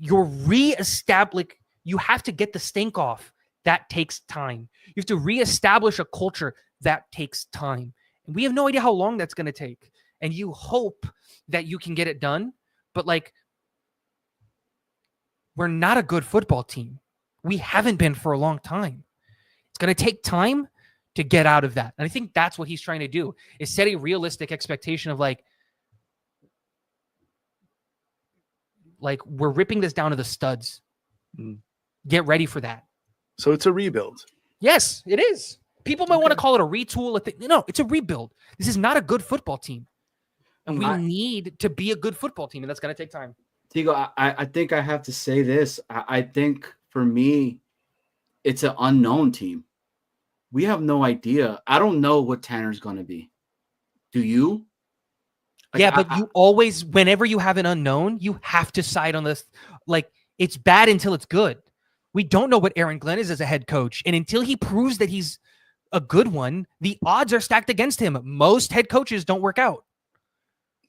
[SPEAKER 4] You're reestablish. You have to get the stink off. That takes time. You have to reestablish a culture. That takes time. And we have no idea how long that's going to take. And you hope that you can get it done. But like, we're not a good football team. We haven't been for a long time. It's going to take time to get out of that. And I think that's what he's trying to do, is set a realistic expectation of like we're ripping this down to the studs. Get ready for that.
[SPEAKER 3] So it's a rebuild.
[SPEAKER 4] Yes, it is. People might want to call it a retool. No, it's a rebuild. This is not a good football team. And we need to be a good football team, and that's going to take time.
[SPEAKER 2] Tigo, I think I have to say this. I think for me, it's an unknown team. We have no idea. I don't know what Tanner's going to be. Do you? Like,
[SPEAKER 4] yeah, but you always, whenever you have an unknown, you have to side on this. Like, it's bad until it's good. We don't know what Aaron Glenn is as a head coach. And until he proves that he's a good one, the odds are stacked against him. Most head coaches don't work out.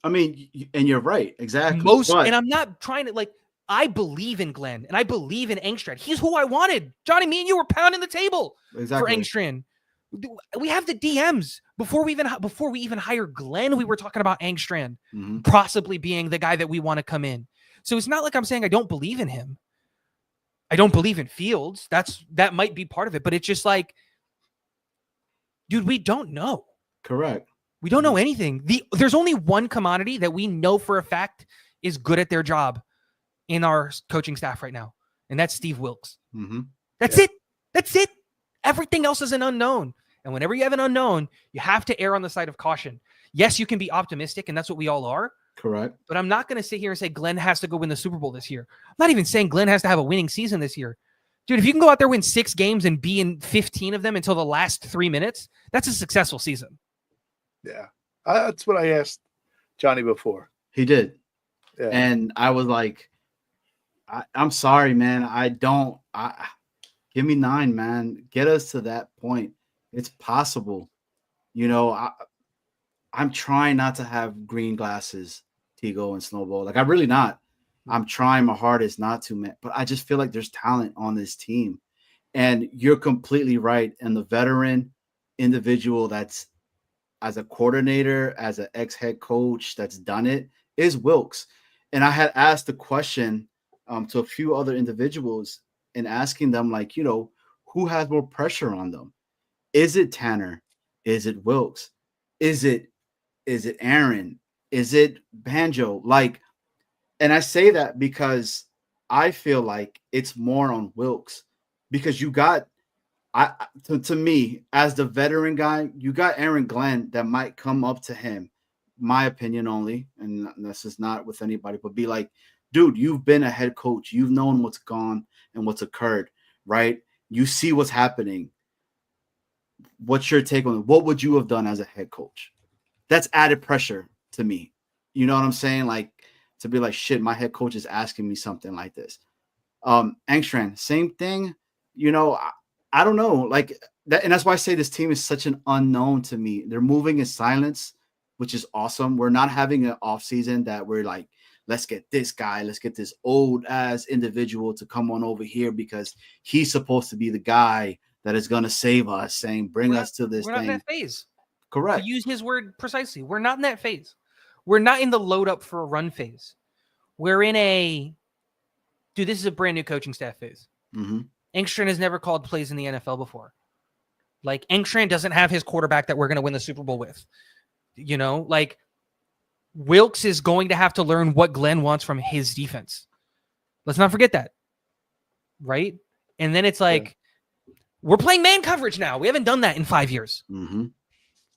[SPEAKER 2] I mean, and you're right. Exactly.
[SPEAKER 4] And I'm not trying to, like, I believe in Glenn and I believe in Engstrand. He's who I wanted. Johnny, me and you were pounding the table for Engstrand. We have the DMs before we even hire Glenn. We were talking about Engstrand possibly being the guy that we want to come in. So it's not like I'm saying I don't believe in him. I don't believe in Fields. That might be part of it, but it's just like, dude, we don't know.
[SPEAKER 2] Correct.
[SPEAKER 4] We don't know anything. There's only one commodity that we know for a fact is good at their job in our coaching staff right now, and that's Steve Wilks. That's it. That's it. Everything else is an unknown. And whenever you have an unknown, you have to err on the side of caution. Yes, you can be optimistic, and that's what we all are.
[SPEAKER 2] Correct.
[SPEAKER 4] But I'm not going to sit here and say Glenn has to go win the Super Bowl this year. I'm not even saying Glenn has to have a winning season this year. Dude, if you can go out there, win 6 games and be in 15 of them until the last 3 minutes, that's a successful season.
[SPEAKER 3] Yeah. That's what I asked Johnny before.
[SPEAKER 2] He did.
[SPEAKER 3] Yeah.
[SPEAKER 2] And I was like, I'm sorry, man. Give me 9, man. Get us to that point. It's possible. You know, I'm trying not to have green glasses, Tigo and Snowball. Like, I'm really not. I'm trying my hardest not to, man. But I just feel like there's talent on this team. And you're completely right. And the veteran individual that's as a coordinator, as an ex-head coach that's done it is Wilks. And I had asked the question to a few other individuals and asking them, like, you know, who has more pressure on them? Is it Tanner? Is it Wilks? Is it Aaron? Is it Banjo? Like, and I say that because I feel like it's more on Wilks, because you got, to me, as the veteran guy, you got Aaron Glenn that might come up to him, my opinion only, and this is not with anybody, but be like, dude, you've been a head coach. You've known what's gone and what's occurred, right? You see what's happening. What's your take on it? What would you have done as a head coach? That's added pressure to me. You know what I'm saying? Like, to be like, shit, my head coach is asking me something like this. Engstrand, same thing. You know, I don't know. Like that, and that's why I say this team is such an unknown to me. They're moving in silence, which is awesome. We're not having an off season that we're like, let's get this guy, let's get this old ass individual to come on over here because he's supposed to be the guy that is going to save us, saying, bring us to this thing.
[SPEAKER 4] We're not in that phase.
[SPEAKER 2] Correct.
[SPEAKER 4] To use his word precisely. We're not in that phase. We're not in the load up for a run phase. We're in this is a brand new coaching staff phase. Engstrand has never called plays in the NFL before. Like, Engstrand doesn't have his quarterback that we're going to win the Super Bowl with. You know, like, Wilks is going to have to learn what Glenn wants from his defense. Let's not forget that. Right? And then it's like, we're playing man coverage now. We haven't done that in 5 years. We're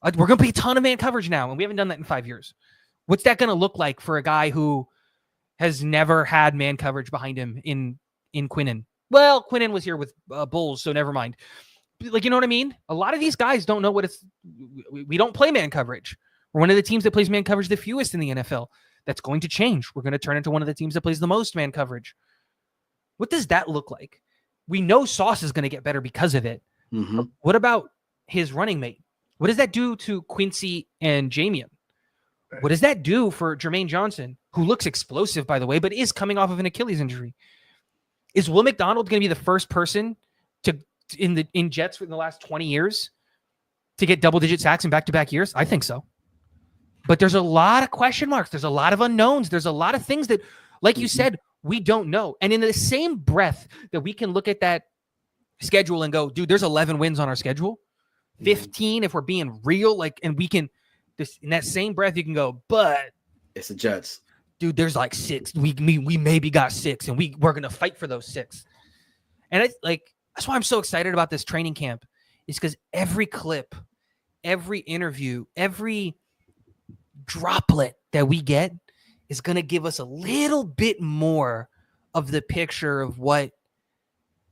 [SPEAKER 4] going to play a ton of man coverage now, and we haven't done that in 5 years. What's that going to look like for a guy who has never had man coverage behind him in Quinnen? Well, Quinnen was here with Bulls, so never mind. Like, you know what I mean? A lot of these guys don't know what it's. We don't play man coverage. We're one of the teams that plays man coverage the fewest in the NFL. That's going to change. We're going to turn into one of the teams that plays the most man coverage. What does that look like? We know Sauce is going to get better because of it,
[SPEAKER 2] Mhm.
[SPEAKER 4] What about his running mate? What does that do to Quincy and Jamian? What does that do for Jermaine Johnson, who looks explosive, by the way, but is coming off of an Achilles injury? Is Will McDonald going to be the first person in Jets in the last 20 years to get double-digit sacks in back-to-back years? I think so. But there's a lot of question marks. There's a lot of unknowns. There's a lot of things that, like you said, we don't know. And in the same breath that we can look at that schedule and go, dude, there's 11 wins on our schedule, 15 if we're being real, and we can – in that same breath, you can go, but
[SPEAKER 2] It's the Jets.
[SPEAKER 4] dude, there's like 6. We maybe got 6, and we're gonna fight for those 6. And that's why I'm so excited about this training camp, is because every clip, every interview, every droplet that we get is gonna give us a little bit more of the picture of what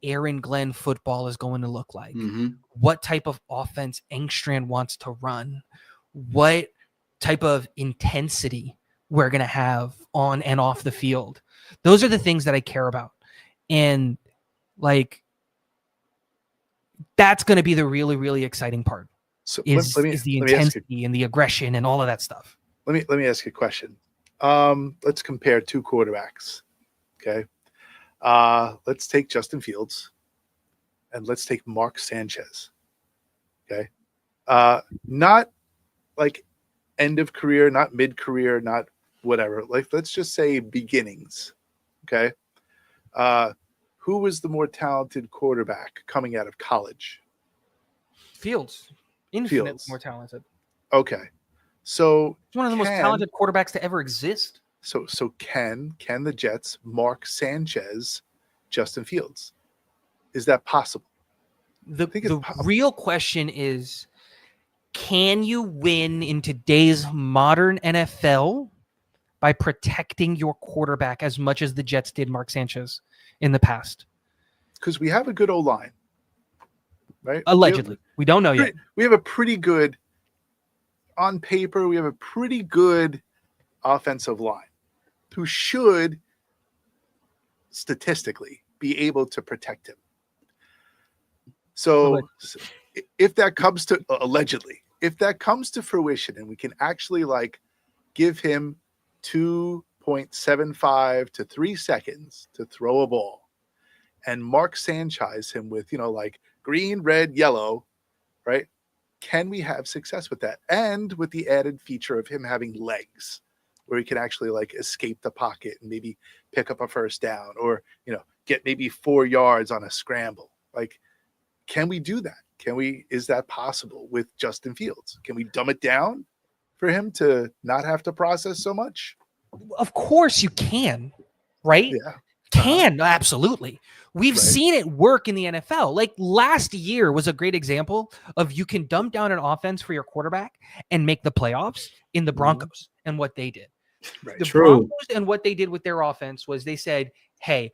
[SPEAKER 4] Aaron Glenn football is going to look like.
[SPEAKER 2] Mhm.
[SPEAKER 4] What type of offense Engstrand wants to run. What type of intensity we're going to have on and off the field. Those are the things that I care about. And that's going to be the really, really exciting part
[SPEAKER 3] So
[SPEAKER 4] is the
[SPEAKER 3] let me ask you,
[SPEAKER 4] intensity and the aggression and all of that stuff.
[SPEAKER 3] let me ask you a question. Let's compare 2 quarterbacks. Okay. Let's take Justin Fields and let's take Mark Sanchez. Okay. Not like end of career, not mid career, not whatever. Like, let's just say beginnings. Okay. Who was the more talented quarterback coming out of college?
[SPEAKER 4] Fields, infinitely
[SPEAKER 3] Fields.
[SPEAKER 4] more talented.
[SPEAKER 3] Okay. So
[SPEAKER 4] He's one of the most talented quarterbacks to ever exist.
[SPEAKER 3] So can the Jets mark Sanchez, Justin Fields? Is that possible?
[SPEAKER 4] The
[SPEAKER 3] think it's possible.
[SPEAKER 4] real question is, can you win in today's modern NFL by protecting your quarterback as much as the Jets did Mark Sanchez in the past?
[SPEAKER 3] Because we have a good O-line, right?
[SPEAKER 4] Allegedly. We don't know yet.
[SPEAKER 3] We have a pretty good, on paper, we have a pretty good offensive line who should statistically be able to protect him. So if that comes to allegedly, if that comes to fruition and we can actually give him 2.75 to 3 seconds to throw a ball and Mark Sanchez him with, green, red, yellow, right? Can we have success with that? And with the added feature of him having legs where he can actually escape the pocket and maybe pick up a first down or, get maybe 4 yards on a scramble. Can we do that? Is that possible with Justin Fields? Can we dumb it down for him to not have to process so much?
[SPEAKER 4] Of course you can, right?
[SPEAKER 3] Yeah.
[SPEAKER 4] Can, absolutely. We've
[SPEAKER 3] Right.
[SPEAKER 4] seen it work in the NFL. Last year was a great example of you can dumb down an offense for your quarterback and make the playoffs in the Broncos and what they did.
[SPEAKER 3] Right.
[SPEAKER 4] The
[SPEAKER 2] True.
[SPEAKER 4] Broncos and what they did with their offense was they said, hey,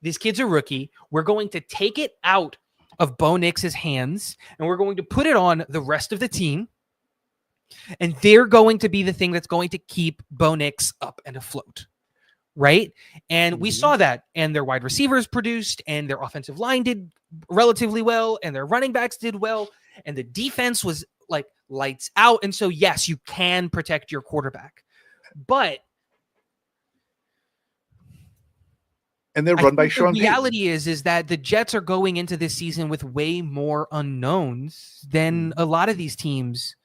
[SPEAKER 4] this kid's a rookie. We're going to take it out of Bo Nix's hands and we're going to put it on the rest of the team. And they're going to be the thing that's going to keep Bo Nix up and afloat. Right. And we saw that, and their wide receivers produced, and their offensive line did relatively well, and their running backs did well, and the defense was lights out. And so, yes, you can protect your quarterback, but
[SPEAKER 3] And they're
[SPEAKER 4] I
[SPEAKER 3] run by
[SPEAKER 4] think
[SPEAKER 3] Sean
[SPEAKER 4] the
[SPEAKER 3] Payton.
[SPEAKER 4] reality is that the Jets are going into this season with way more unknowns than a lot of these teams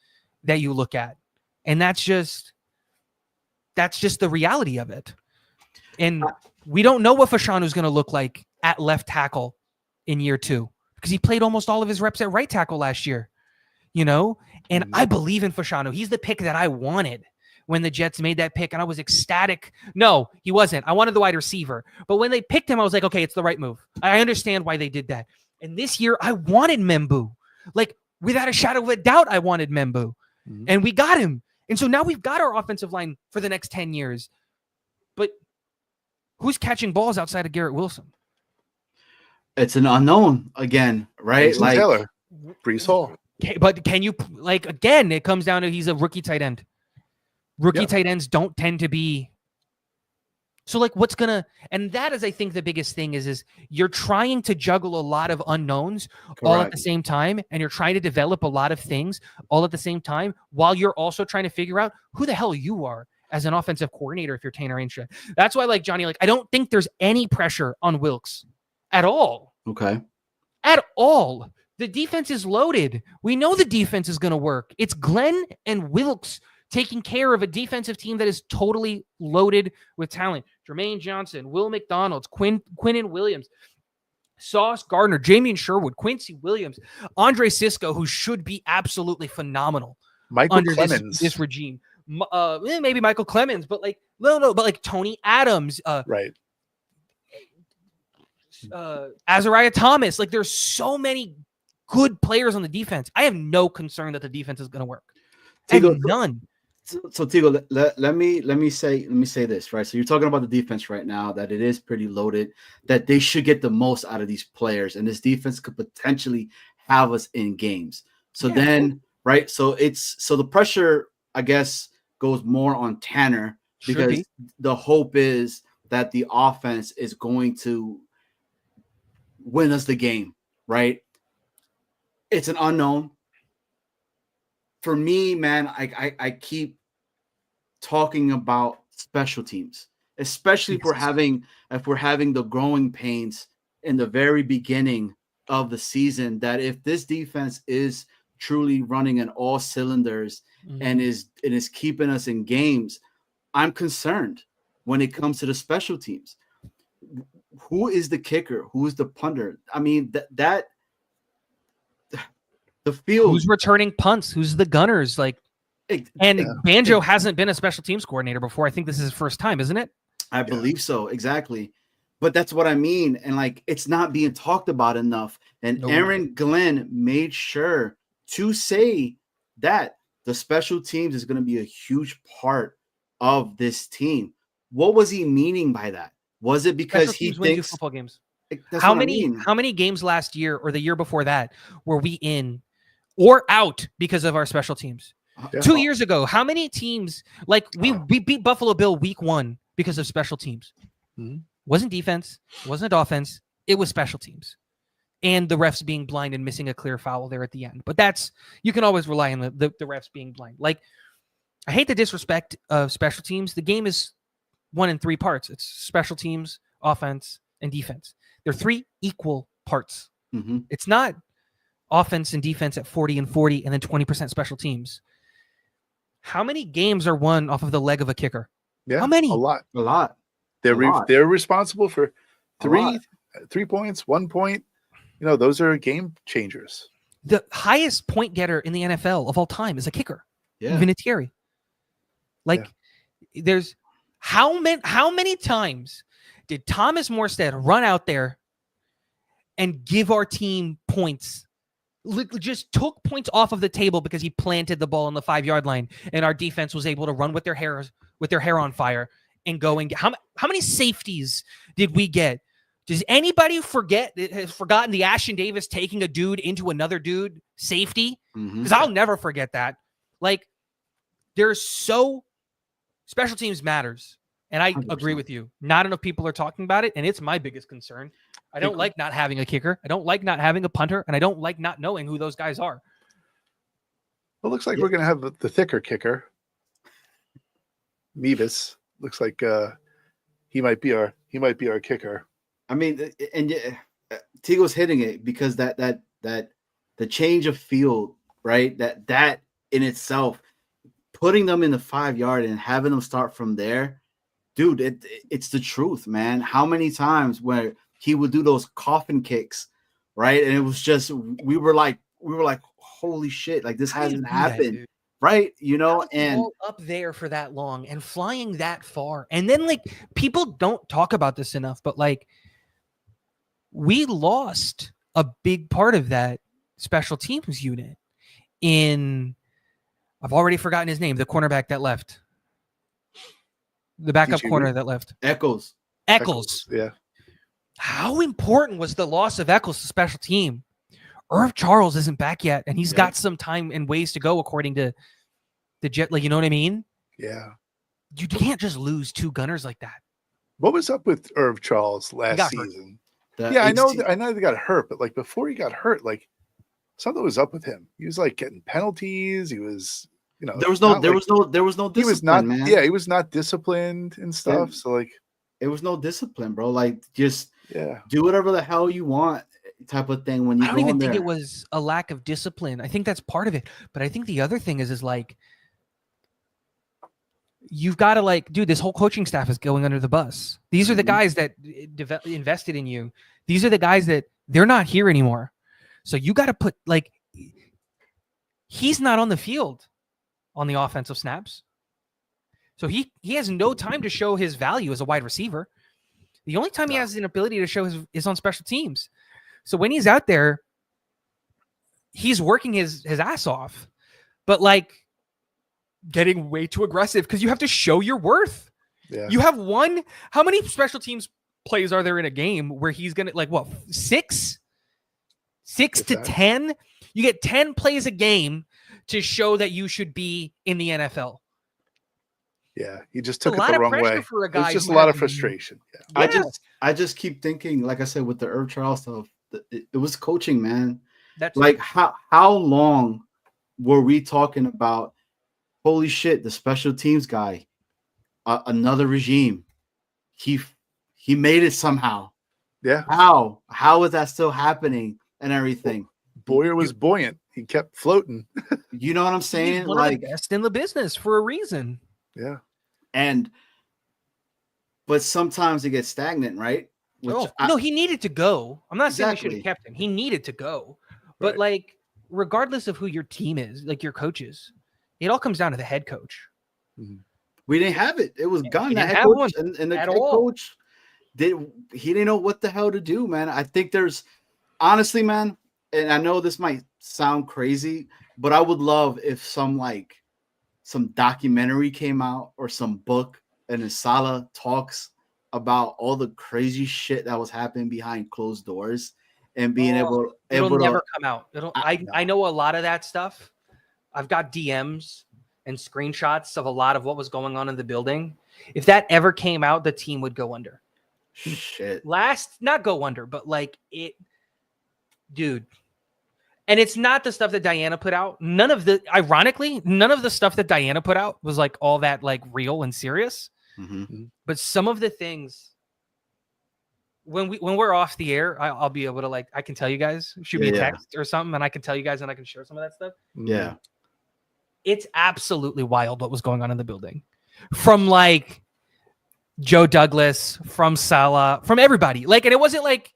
[SPEAKER 4] that you look at. And that's just the reality of it. And we don't know what Fashanu is going to look like at left tackle in year 2 because he played almost all of his reps at right tackle last year, and I believe in Fashanu. He's the pick that I wanted when the Jets made that pick, and I was ecstatic. No, he wasn't. I wanted the wide receiver. But when they picked him, I was like, okay, it's the right move. I understand why they did that. And this year, I wanted Membu. Without a shadow of a doubt, I wanted Membu.
[SPEAKER 3] Mhm.
[SPEAKER 4] And we got him. And so now we've got our offensive line for the next 10 years. But who's catching balls outside of Garrett Wilson?
[SPEAKER 2] It's an unknown again, right?
[SPEAKER 3] Jason Taylor, Brees Hall.
[SPEAKER 4] But can you, again, it comes down to he's a rookie tight end. Rookie
[SPEAKER 3] Yeah.
[SPEAKER 4] tight ends don't tend to be So like what's gonna, and that is I think the biggest thing is you're trying to juggle a lot of unknowns all at the
[SPEAKER 2] Correct.
[SPEAKER 4] same time, and you're trying to develop a lot of things all at the same time while you're also trying to figure out who the hell you are as an offensive coordinator if you're Tanner Ainge. That's why, like Johnny, like I don't think there's any pressure on Wilkes at all.
[SPEAKER 2] Okay.
[SPEAKER 4] At all. The defense is loaded. We know the defense is going to work. It's Glenn and Wilkes taking care of a defensive team that is totally loaded with talent. Jermaine Johnson, Will McDonald, Quinnen Williams, Sauce Gardner, Jamie Sherwood, Quincy Williams, Andre Sisco, who should be absolutely phenomenal
[SPEAKER 3] Michael
[SPEAKER 4] under
[SPEAKER 3] Clemens.
[SPEAKER 4] this regime. Maybe Michael Clemens, but like no, but like Tony Adams,
[SPEAKER 3] Right.
[SPEAKER 4] Azariah Thomas. Like there's so many good players on the defense. I have no concern that the defense is going to work. I have
[SPEAKER 2] Tigo,
[SPEAKER 4] none.
[SPEAKER 2] so Tigo, let me say this, right? So you're talking about the defense right now, that it is pretty loaded, that they should get the most out of these players, and this defense could potentially have us in games. So
[SPEAKER 4] Yeah.
[SPEAKER 2] then, right? So the pressure, I guess, goes more on Tanner,
[SPEAKER 4] Should
[SPEAKER 2] because
[SPEAKER 4] be.
[SPEAKER 2] the hope is that the offense is going to win us the game, right? It's an unknown. For me, man, I keep talking about special teams, especially if we're having the growing pains in the very beginning of the season, that if this defense is truly running on all cylinders and is keeping us in games, I'm concerned when it comes to the special teams. Who is the kicker? Who is the punter? I mean, that the field.
[SPEAKER 4] Who's returning punts? Who's the gunners? Like, and
[SPEAKER 3] Yeah.
[SPEAKER 4] Banjo hasn't been a special teams coordinator before. I think this is his first time, isn't it?
[SPEAKER 2] I believe so, exactly. But that's what I mean. And like, it's not being talked about enough. And
[SPEAKER 4] No.
[SPEAKER 2] Aaron Glenn made sure to say that the special teams is going to be a huge part of this team. What was he meaning by that? Was it because
[SPEAKER 4] Special
[SPEAKER 2] he
[SPEAKER 4] teams wins you
[SPEAKER 2] thinks
[SPEAKER 4] football games.
[SPEAKER 2] that's
[SPEAKER 4] How
[SPEAKER 2] what I
[SPEAKER 4] many
[SPEAKER 2] mean.
[SPEAKER 4] how many games last year or the year before that were we in or out because of our special teams?
[SPEAKER 3] Yeah.
[SPEAKER 4] 2 years ago, how many teams, like we beat Buffalo Bill week 1 because of special teams?
[SPEAKER 3] Mhm.
[SPEAKER 4] Wasn't defense, wasn't offense, it was special teams. And the refs being blind and missing a clear foul there at the end. But that's, you can always rely on the refs being blind. Like, I hate the disrespect of special teams. The game is 1 in 3 parts. It's special teams, offense, and defense. They're 3 equal parts.
[SPEAKER 2] Mhm.
[SPEAKER 4] It's not offense and defense at 40 and 40 and then 20% special teams. How many games are won off of the leg of a kicker?
[SPEAKER 3] Yeah.
[SPEAKER 4] How many?
[SPEAKER 3] A lot.
[SPEAKER 2] A lot.
[SPEAKER 3] They're
[SPEAKER 2] A lot.
[SPEAKER 3] they're responsible for
[SPEAKER 2] A lot.
[SPEAKER 3] 3 points, 1 point. You know, those are game changers.
[SPEAKER 4] The highest point getter in the NFL of all time is a kicker,
[SPEAKER 2] Yeah.
[SPEAKER 4] Vinatieri. Like, there's how many times did Thomas Morstead run out there and give our team points? Just took points off of the table because he planted the ball on the 5-yard line, and our defense was able to run with their hair on fire and go and get. How many safeties did we get? Does anybody has forgotten the Ashton Davis taking a dude into another dude safety?
[SPEAKER 2] Mhm.
[SPEAKER 4] Because I'll never forget that. Like, special teams matters. And I
[SPEAKER 2] 100%.
[SPEAKER 4] agree with you. Not enough people are talking about it, and it's my biggest concern. I don't like not having a kicker. I don't like not having a punter, and I don't like not knowing who those guys are.
[SPEAKER 3] Well, looks like we're going to have the thicker kicker. Mevis looks like he might be our kicker.
[SPEAKER 2] I mean, and Tigo's hitting it because that the change of field, right? That in itself, putting them in the 5-yard and having them start from there, dude, it's the truth, man. How many times where he would do those coffin kicks, right? And it was just we were like, holy shit, like this
[SPEAKER 4] How do you
[SPEAKER 2] hasn't
[SPEAKER 4] do that,
[SPEAKER 2] happened,
[SPEAKER 4] dude?
[SPEAKER 2] right? You know,
[SPEAKER 4] How is the
[SPEAKER 2] and
[SPEAKER 4] ball up there for that long and flying that far. And then, like, people don't talk about this enough, but like, we lost a big part of that special teams unit in, I've already forgotten his name, the cornerback that left. The backup
[SPEAKER 3] TGV?
[SPEAKER 4] corner that left.
[SPEAKER 2] Echoes.
[SPEAKER 4] Eccles.
[SPEAKER 3] Yeah.
[SPEAKER 4] How important was the loss of Eccles to special team? Irv Charles isn't back yet, and he's
[SPEAKER 2] Yeah.
[SPEAKER 4] got some time and ways to go, according to the Jet. Like, you know what I mean?
[SPEAKER 3] Yeah.
[SPEAKER 4] You can't just lose 2 gunners like that.
[SPEAKER 3] What was up with Irv Charles last
[SPEAKER 4] got hurt.
[SPEAKER 3] season?
[SPEAKER 2] The
[SPEAKER 3] Yeah, I know.
[SPEAKER 2] HT
[SPEAKER 3] I know they got hurt, but like before he got hurt, like something was up with him. He was like getting penalties. He was,
[SPEAKER 2] there was
[SPEAKER 3] not
[SPEAKER 2] no
[SPEAKER 3] like-
[SPEAKER 2] there was no discipline,
[SPEAKER 3] he was not.
[SPEAKER 2] man.
[SPEAKER 3] Yeah, he was not disciplined and stuff.
[SPEAKER 2] And-
[SPEAKER 3] So like,
[SPEAKER 2] It was no discipline, bro. Like just
[SPEAKER 3] yeah,
[SPEAKER 2] do whatever the hell you want, type of thing. When you
[SPEAKER 4] I don't
[SPEAKER 2] go
[SPEAKER 4] even
[SPEAKER 2] in
[SPEAKER 4] think
[SPEAKER 2] there.
[SPEAKER 4] it was a lack of discipline. I think that's part of it. But I think the other thing is like you've got to like, dude, this whole coaching staff is going under the bus. These are the
[SPEAKER 2] Mhm.
[SPEAKER 4] guys that invested in you. These are the guys that they're not here anymore. So you got to put like, he's not on the field on the offensive snaps. So he has no time to show his value as a wide receiver. The only time he has an ability to show is on special teams. So when he's out there, he's working his ass off, but like getting way too aggressive because you have to show your worth.
[SPEAKER 3] yeah.
[SPEAKER 4] You have one. How many special teams plays are there in a game where he's gonna like what 6
[SPEAKER 3] If
[SPEAKER 4] to
[SPEAKER 3] that.
[SPEAKER 4] 10? You get 10 plays a game to show that you should be in the NFL.
[SPEAKER 3] Yeah, he just
[SPEAKER 4] It's a
[SPEAKER 3] took
[SPEAKER 4] lot
[SPEAKER 3] it the
[SPEAKER 4] of
[SPEAKER 3] wrong
[SPEAKER 4] pressure
[SPEAKER 3] way.
[SPEAKER 4] for a
[SPEAKER 3] It
[SPEAKER 4] guy
[SPEAKER 3] was just a
[SPEAKER 4] who
[SPEAKER 3] lot of
[SPEAKER 4] hasn't-
[SPEAKER 3] frustration. Yeah.
[SPEAKER 2] I just keep thinking, like I said, with the Irv Charles stuff, it was coaching, man.
[SPEAKER 4] That's
[SPEAKER 2] Like how long were we talking about? Holy shit, the special teams guy, another regime. He made it somehow.
[SPEAKER 3] Yeah,
[SPEAKER 2] How is that still happening and everything?
[SPEAKER 3] Boyer was buoyant. He kept floating.
[SPEAKER 2] You know what I'm
[SPEAKER 4] he's
[SPEAKER 2] saying?
[SPEAKER 4] one
[SPEAKER 2] Like
[SPEAKER 4] of the best in the business for a reason.
[SPEAKER 3] Yeah,
[SPEAKER 2] but sometimes it gets stagnant, right? Which
[SPEAKER 4] No, he needed to go. I'm not saying we should
[SPEAKER 2] Exactly.
[SPEAKER 4] have kept him. He needed to go. But
[SPEAKER 3] Right.
[SPEAKER 4] like, regardless of who your team is, like your coaches, it all comes down to the head coach.
[SPEAKER 2] we didn't have it. It was gone.
[SPEAKER 4] we
[SPEAKER 2] That
[SPEAKER 4] didn't
[SPEAKER 2] head
[SPEAKER 4] have
[SPEAKER 2] coach
[SPEAKER 4] one
[SPEAKER 2] and the
[SPEAKER 4] at
[SPEAKER 2] head
[SPEAKER 4] all.
[SPEAKER 2] coach he didn't know what the hell to do, man. I think there's honestly, man, and I know this might sound crazy, but I would love if some documentary came out or some book and Salah talks about all the crazy shit that was happening behind closed doors and being
[SPEAKER 4] It'll
[SPEAKER 2] able
[SPEAKER 4] never
[SPEAKER 2] to
[SPEAKER 4] come out.
[SPEAKER 2] I-
[SPEAKER 4] I know a lot of that stuff. I've got DMs and screenshots of a lot of what was going on in the building. If that ever came out, the team would go under.
[SPEAKER 2] shit.
[SPEAKER 4] Not go under, but like it, dude. And it's not the stuff that Diana put out. Ironically, none of the stuff that Diana put out was like all that like real and serious.
[SPEAKER 2] Mhm.
[SPEAKER 4] But some of the things when we're off the air, I'll be able to I can tell you guys, shoot me a
[SPEAKER 2] Yeah.
[SPEAKER 4] text or something, and I can tell you guys and I can share some of that stuff.
[SPEAKER 2] Yeah.
[SPEAKER 4] It's absolutely wild what was going on in the building. From like Joe Douglas, from Salah, from everybody. Like, and it wasn't like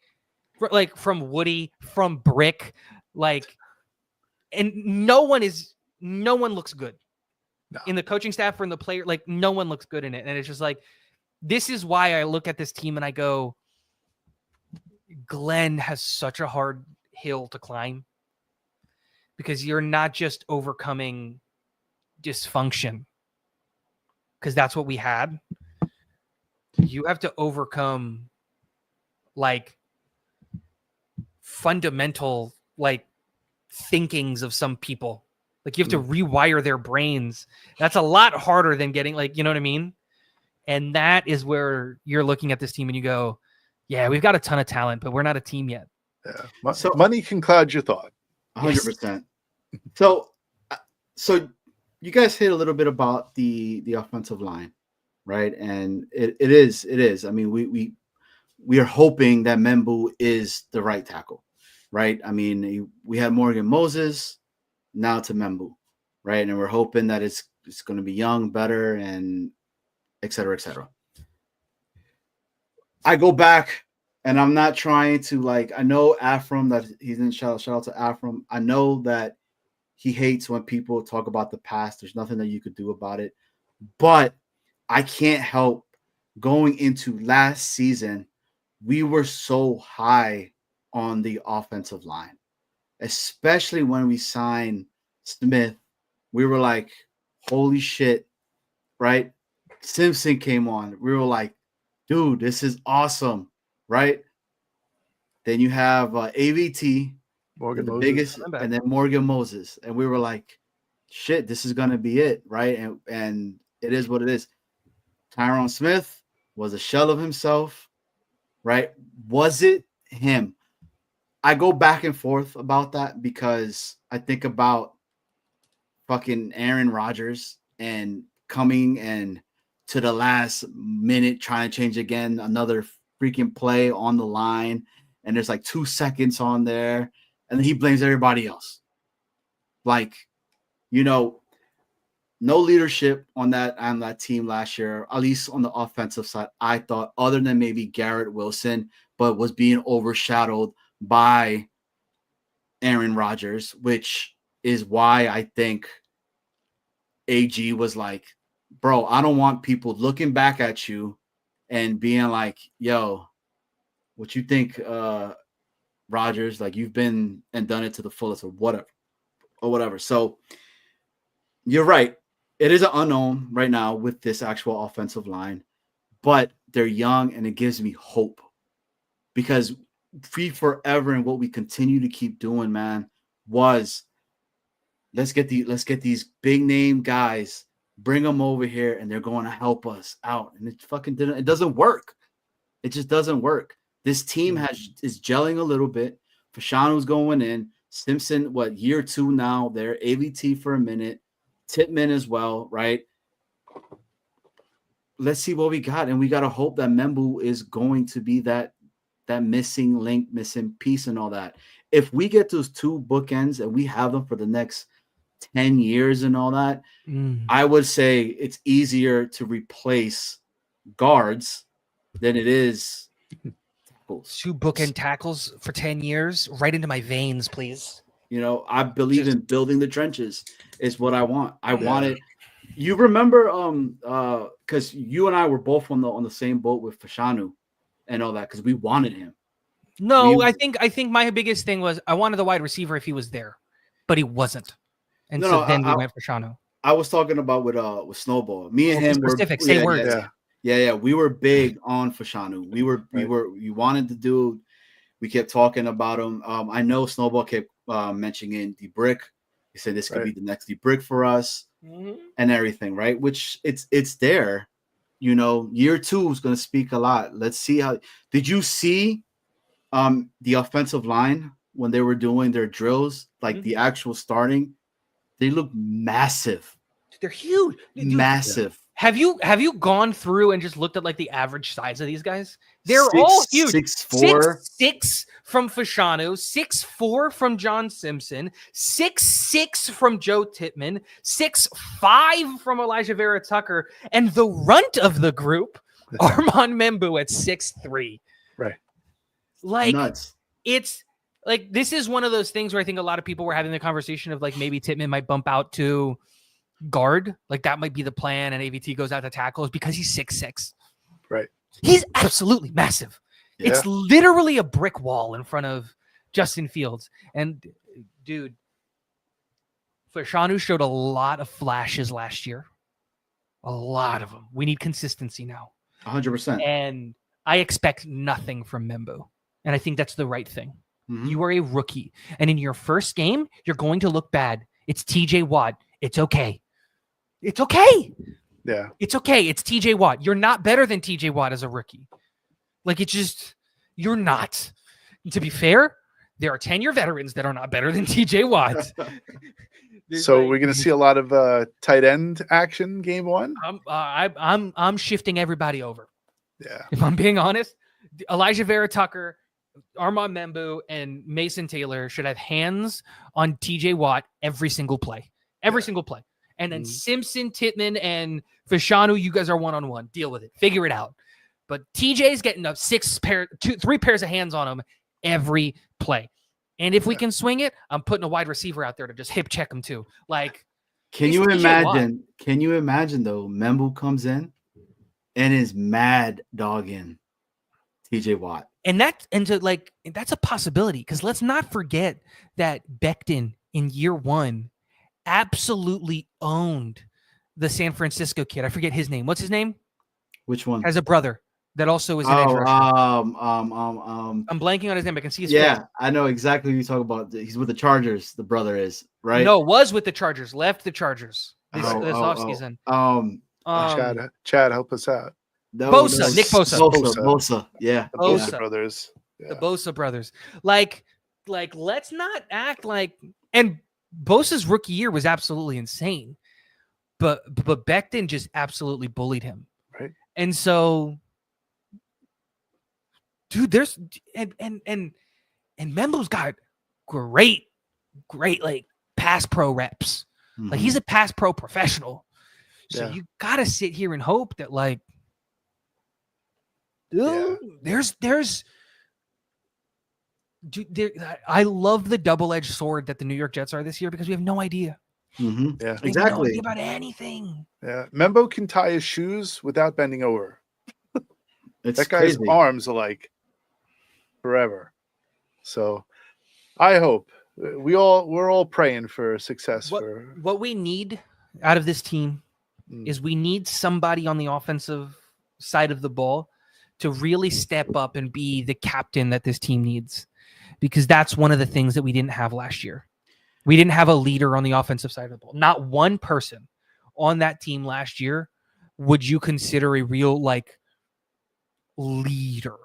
[SPEAKER 4] from Woody, from Brick, and no one looks good.
[SPEAKER 3] No.
[SPEAKER 4] In the coaching staff or in the player, like no one looks good in it. And it's just like, this is why I look at this team and I go, Glenn has such a hard hill to climb because you're not just overcoming dysfunction, because that's what we had. You have to overcome like fundamental thinkings of some people. Like you have to rewire their brains. That's a lot harder than getting you know what I mean? And that is where you're looking at this team and you go, yeah, we've got a ton of talent, but we're not a team yet.
[SPEAKER 3] Yeah.
[SPEAKER 2] So-
[SPEAKER 3] Money can cloud your thought.
[SPEAKER 2] 100%. So you guys hit a little bit about the offensive line, right? And it is. I mean, we are hoping that Membu is the right tackle, right? I mean, we had Morgan Moses, now to Membu, right? And we're hoping that it's going to be young, better, and et cetera, et cetera. I go back, and I'm not trying to I know Afram, that he's in shout out to Afram. I know that he hates when people talk about the past. There's nothing that you could do about it. But I can't help going into last season, we were so high on the offensive line, especially when we signed Smith. We were like, holy shit, right? Simpson came on. We were like, dude, this is awesome, right? Then you have AVT,
[SPEAKER 3] Morgan
[SPEAKER 2] the
[SPEAKER 3] Moses.
[SPEAKER 2] biggest, and then Morgan Moses, and we were like, shit, this is gonna be it, right? And it is what it is. Tyron Smith, was a shell of himself, right? Was it him? I go back and forth about that because I think about fucking Aaron Rodgers and coming and to the last minute trying to change again, another freaking play on the line, and there's like 2 seconds on there, and then he blames everybody else. Like, you know, no leadership on that team last year, at least on the offensive side, I thought, other than maybe Garrett Wilson, but was being overshadowed by Aaron Rodgers, which is why I think AG was like, bro, I don't want people looking back at you and being like, yo, what you think, Rodgers, like you've been and done it to the fullest or whatever. So you're right. It is an unknown right now with this actual offensive line, but they're young and it gives me hope because forever and what we continue to keep doing, man, was let's get these big name guys, bring them over here and they're going to help us out. And it doesn't work. It just doesn't work. This team is gelling a little bit. Fashanu's going in. Simpson, year 2 now? They're AVT for a minute. Tittman as well, right? Let's see what we got. And we got to hope that Membu is going to be that missing link, missing piece and all that. If we get those 2 bookends and we have them for the next 10 years and all that, I would say it's easier to replace guards than it is tackles.
[SPEAKER 4] 2 bookend tackles for 10 years, right into my veins, please.
[SPEAKER 2] You know, I believe in building the trenches is what I want. I want it. You remember, because you and I were both on the same boat with Fashanu and all that because we wanted him.
[SPEAKER 4] No, I think my biggest thing was I wanted the wide receiver if he was there, but he wasn't. And we went for Fashanu.
[SPEAKER 2] I was talking about with Snowball. Me and him were
[SPEAKER 4] specific. Say words.
[SPEAKER 2] Yeah. We were big on Fashanu. We wanted to do. We kept talking about him. I know Snowball kept mentioning DeBrick. He said this could be the next DeBrick for us and everything, right? Which it's there. You know, year 2 is going to speak a lot. Let's see how. Did you see the offensive line when they were doing their drills, like the actual starting? They look massive.
[SPEAKER 4] They're huge.
[SPEAKER 2] Massive.
[SPEAKER 4] Have you gone through and just looked at like the average size of these guys? They're all huge.
[SPEAKER 2] 6'4".
[SPEAKER 4] 6'6" from Fashanu, 6'4" from John Simpson, 6'6" from Joe Tittman, 6'5" from Elijah Vera Tucker, and the runt of the group, Armand Membu at 6'3".
[SPEAKER 3] Right.
[SPEAKER 2] Like nuts.
[SPEAKER 4] It's like this is one of those things where I think a lot of people were having the conversation of like maybe Tittman might bump out to guard, like that might be the plan, and AVT goes out to tackles because he's 6'6".
[SPEAKER 3] Right.
[SPEAKER 4] He's absolutely massive.
[SPEAKER 2] Yeah.
[SPEAKER 4] It's literally a brick wall in front of Justin Fields. And dude, Fashanu showed a lot of flashes last year. A lot of them. We need consistency now.
[SPEAKER 2] 100%.
[SPEAKER 4] And I expect nothing from Membu. And I think that's the right thing.
[SPEAKER 2] Mm-hmm.
[SPEAKER 4] You are a rookie. And in your first game, you're going to look bad. It's TJ Watt. It's okay. It's okay.
[SPEAKER 3] Yeah.
[SPEAKER 4] It's okay. It's TJ Watt. You're not better than TJ Watt as a rookie. Like, it's just, you're not. To be fair, there are 10-year veterans that are not better than TJ Watt.
[SPEAKER 3] So we're going to see a lot of tight end action game 1.
[SPEAKER 4] I'm shifting everybody over.
[SPEAKER 3] Yeah.
[SPEAKER 4] If I'm being honest, Elijah Vera Tucker, Armand Membu, and Mason Taylor should have hands on TJ Watt every single play. Every single play. And then Simpson, Tittman, and Fashanu, you guys are one-on-one. Deal with it. Figure it out. But TJ's getting up 3 pairs of hands on him every play. And if we can swing it, I'm putting a wide receiver out there to just hip check him too. Like,
[SPEAKER 2] can you imagine? Can you imagine though? Membu comes in and is mad dogging TJ Watt.
[SPEAKER 4] And that's a possibility, because let's not forget that Becton in year 1 absolutely owned the San Francisco kid. I forget his name. What's his name?
[SPEAKER 2] Which one?
[SPEAKER 4] Has a brother that also is an edge rusher. I'm blanking on his name. I can see his face.
[SPEAKER 2] I know exactly who you talk about. He's with the Chargers. The brother is, right?
[SPEAKER 4] No, was with the Chargers. Left the Chargers this offseason.
[SPEAKER 3] Chad, help us out.
[SPEAKER 2] No,
[SPEAKER 4] Bosa, Nick Bosa.
[SPEAKER 2] Bosa. Yeah.
[SPEAKER 3] The Bosa
[SPEAKER 4] Bosa.
[SPEAKER 3] brothers.
[SPEAKER 4] The
[SPEAKER 3] Yeah.
[SPEAKER 4] Bosa brothers. Like let's not act like. And Bosa's rookie year was absolutely insane, but Becton just absolutely bullied him.
[SPEAKER 3] Right.
[SPEAKER 4] And so, dude, there's and Membo's got great like pass pro reps. Like he's a pass pro professional. So
[SPEAKER 3] Yeah.
[SPEAKER 4] you gotta sit here and hope that like, there's. Dude, I love the double-edged sword that the New York Jets are this year because we have no idea.
[SPEAKER 3] Yeah.
[SPEAKER 4] We have no
[SPEAKER 2] Exactly.
[SPEAKER 4] idea about anything.
[SPEAKER 3] Yeah. Membo can tie his shoes without bending over.
[SPEAKER 2] It's
[SPEAKER 3] That guy's
[SPEAKER 2] crazy.
[SPEAKER 3] arms are like forever. So I hope we're all praying for success for
[SPEAKER 4] What we need out of this team
[SPEAKER 3] Mm.
[SPEAKER 4] is we need somebody on the offensive side of the ball to really step up and be the captain that this team needs, because that's one of the things that we didn't have last year. We didn't have a leader on the offensive side of the ball. Not one person on that team last year would you consider a real like leader,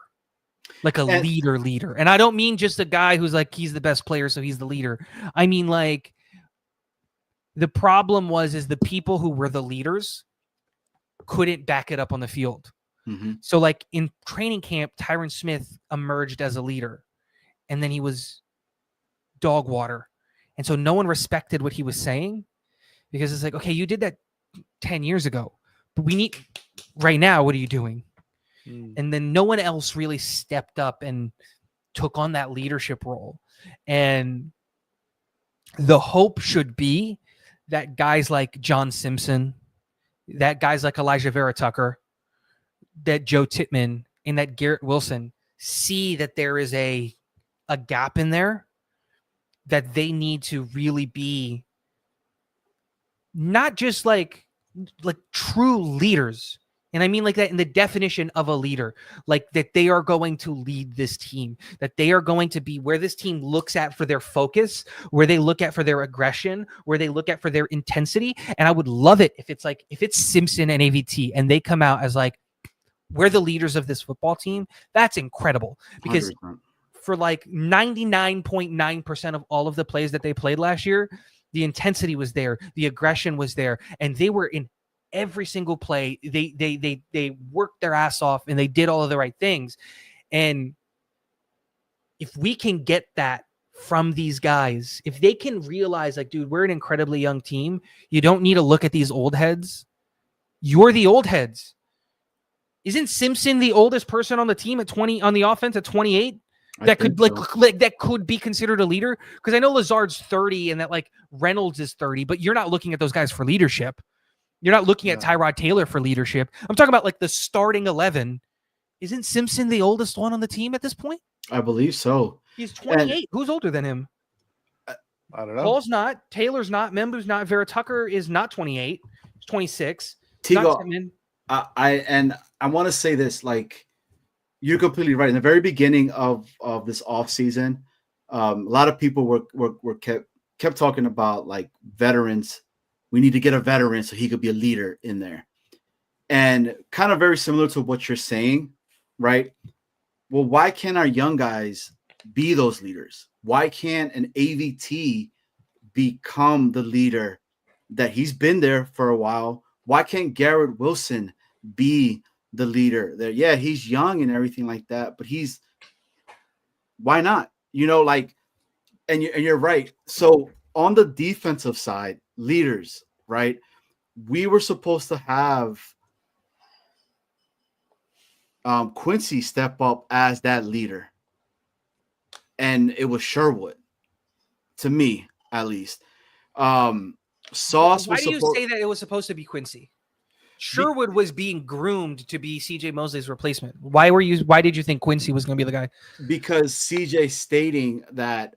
[SPEAKER 4] like a leader. And I don't mean just a guy who's like, he's the best player, so he's the leader. I mean, like, the problem is the people who were the leaders couldn't back it up on the field. So like in training camp, Tyron Smith emerged as a leader, and then he was dog water. And so no one respected what he was saying because it's like, okay, you did that 10 years ago, but we need right now, what are you doing? And then no one else really stepped up and took on that leadership role. And the hope should be that guys like John Simpson, that guys like Elijah Vera Tucker, that Joe Tittman, and that Garrett Wilson see that there is a gap in there, that they need to really be not just like true leaders. And I mean like that in the definition of a leader, like that they are going to lead this team, that they are going to be where this team looks at for their focus, where they look at for their aggression, where they look at for their intensity. And I would love it if it's Simpson and AVT and they come out as like, we're the leaders of this football team. That's incredible, because
[SPEAKER 2] 100%.
[SPEAKER 4] for like 99.9% of all of the plays that they played last year, the intensity was there, the aggression was there, and they were in every single play. They worked their ass off and they did all of the right things. And if we can get that from these guys, if they can realize like, dude, we're an incredibly young team. You don't need to look at these old heads. You're the old heads. Isn't Simpson the oldest person on the team at 20 on the offense at 28? That could that could be considered a leader? Because I know Lazard's 30 and that like Reynolds is 30, but you're not looking at those guys for leadership. You're not looking at Tyrod Taylor for leadership. I'm talking about like the starting 11. Isn't Simpson the oldest one on the team at this point?
[SPEAKER 2] I believe so.
[SPEAKER 4] He's 28. Who's older than him?
[SPEAKER 3] I don't know.
[SPEAKER 4] Paul's not. Taylor's not. Membu's not. Vera Tucker is not 28. He's 26.
[SPEAKER 2] Tigo, I want to say this, like, you're completely right. In the very beginning of this offseason, a lot of people were kept talking about like veterans. We need to get a veteran so he could be a leader in there. And kind of very similar to what you're saying, right? Well, why can't our young guys be those leaders? Why can't an AVT become the leader that he's been there for a while? Why can't Garrett Wilson be the leader there? Yeah, he's young and everything like that, but why not? You know, like, and you're right. So on the defensive side, leaders, right? We were supposed to have Quincy step up as that leader, and it was Sherwood, to me at least. Sauce.
[SPEAKER 4] Why do you say that it was supposed to be Quincy? Sherwood was being groomed to be CJ Mosley's replacement. Why did you think Quincy was going to be the guy?
[SPEAKER 2] Because CJ stating that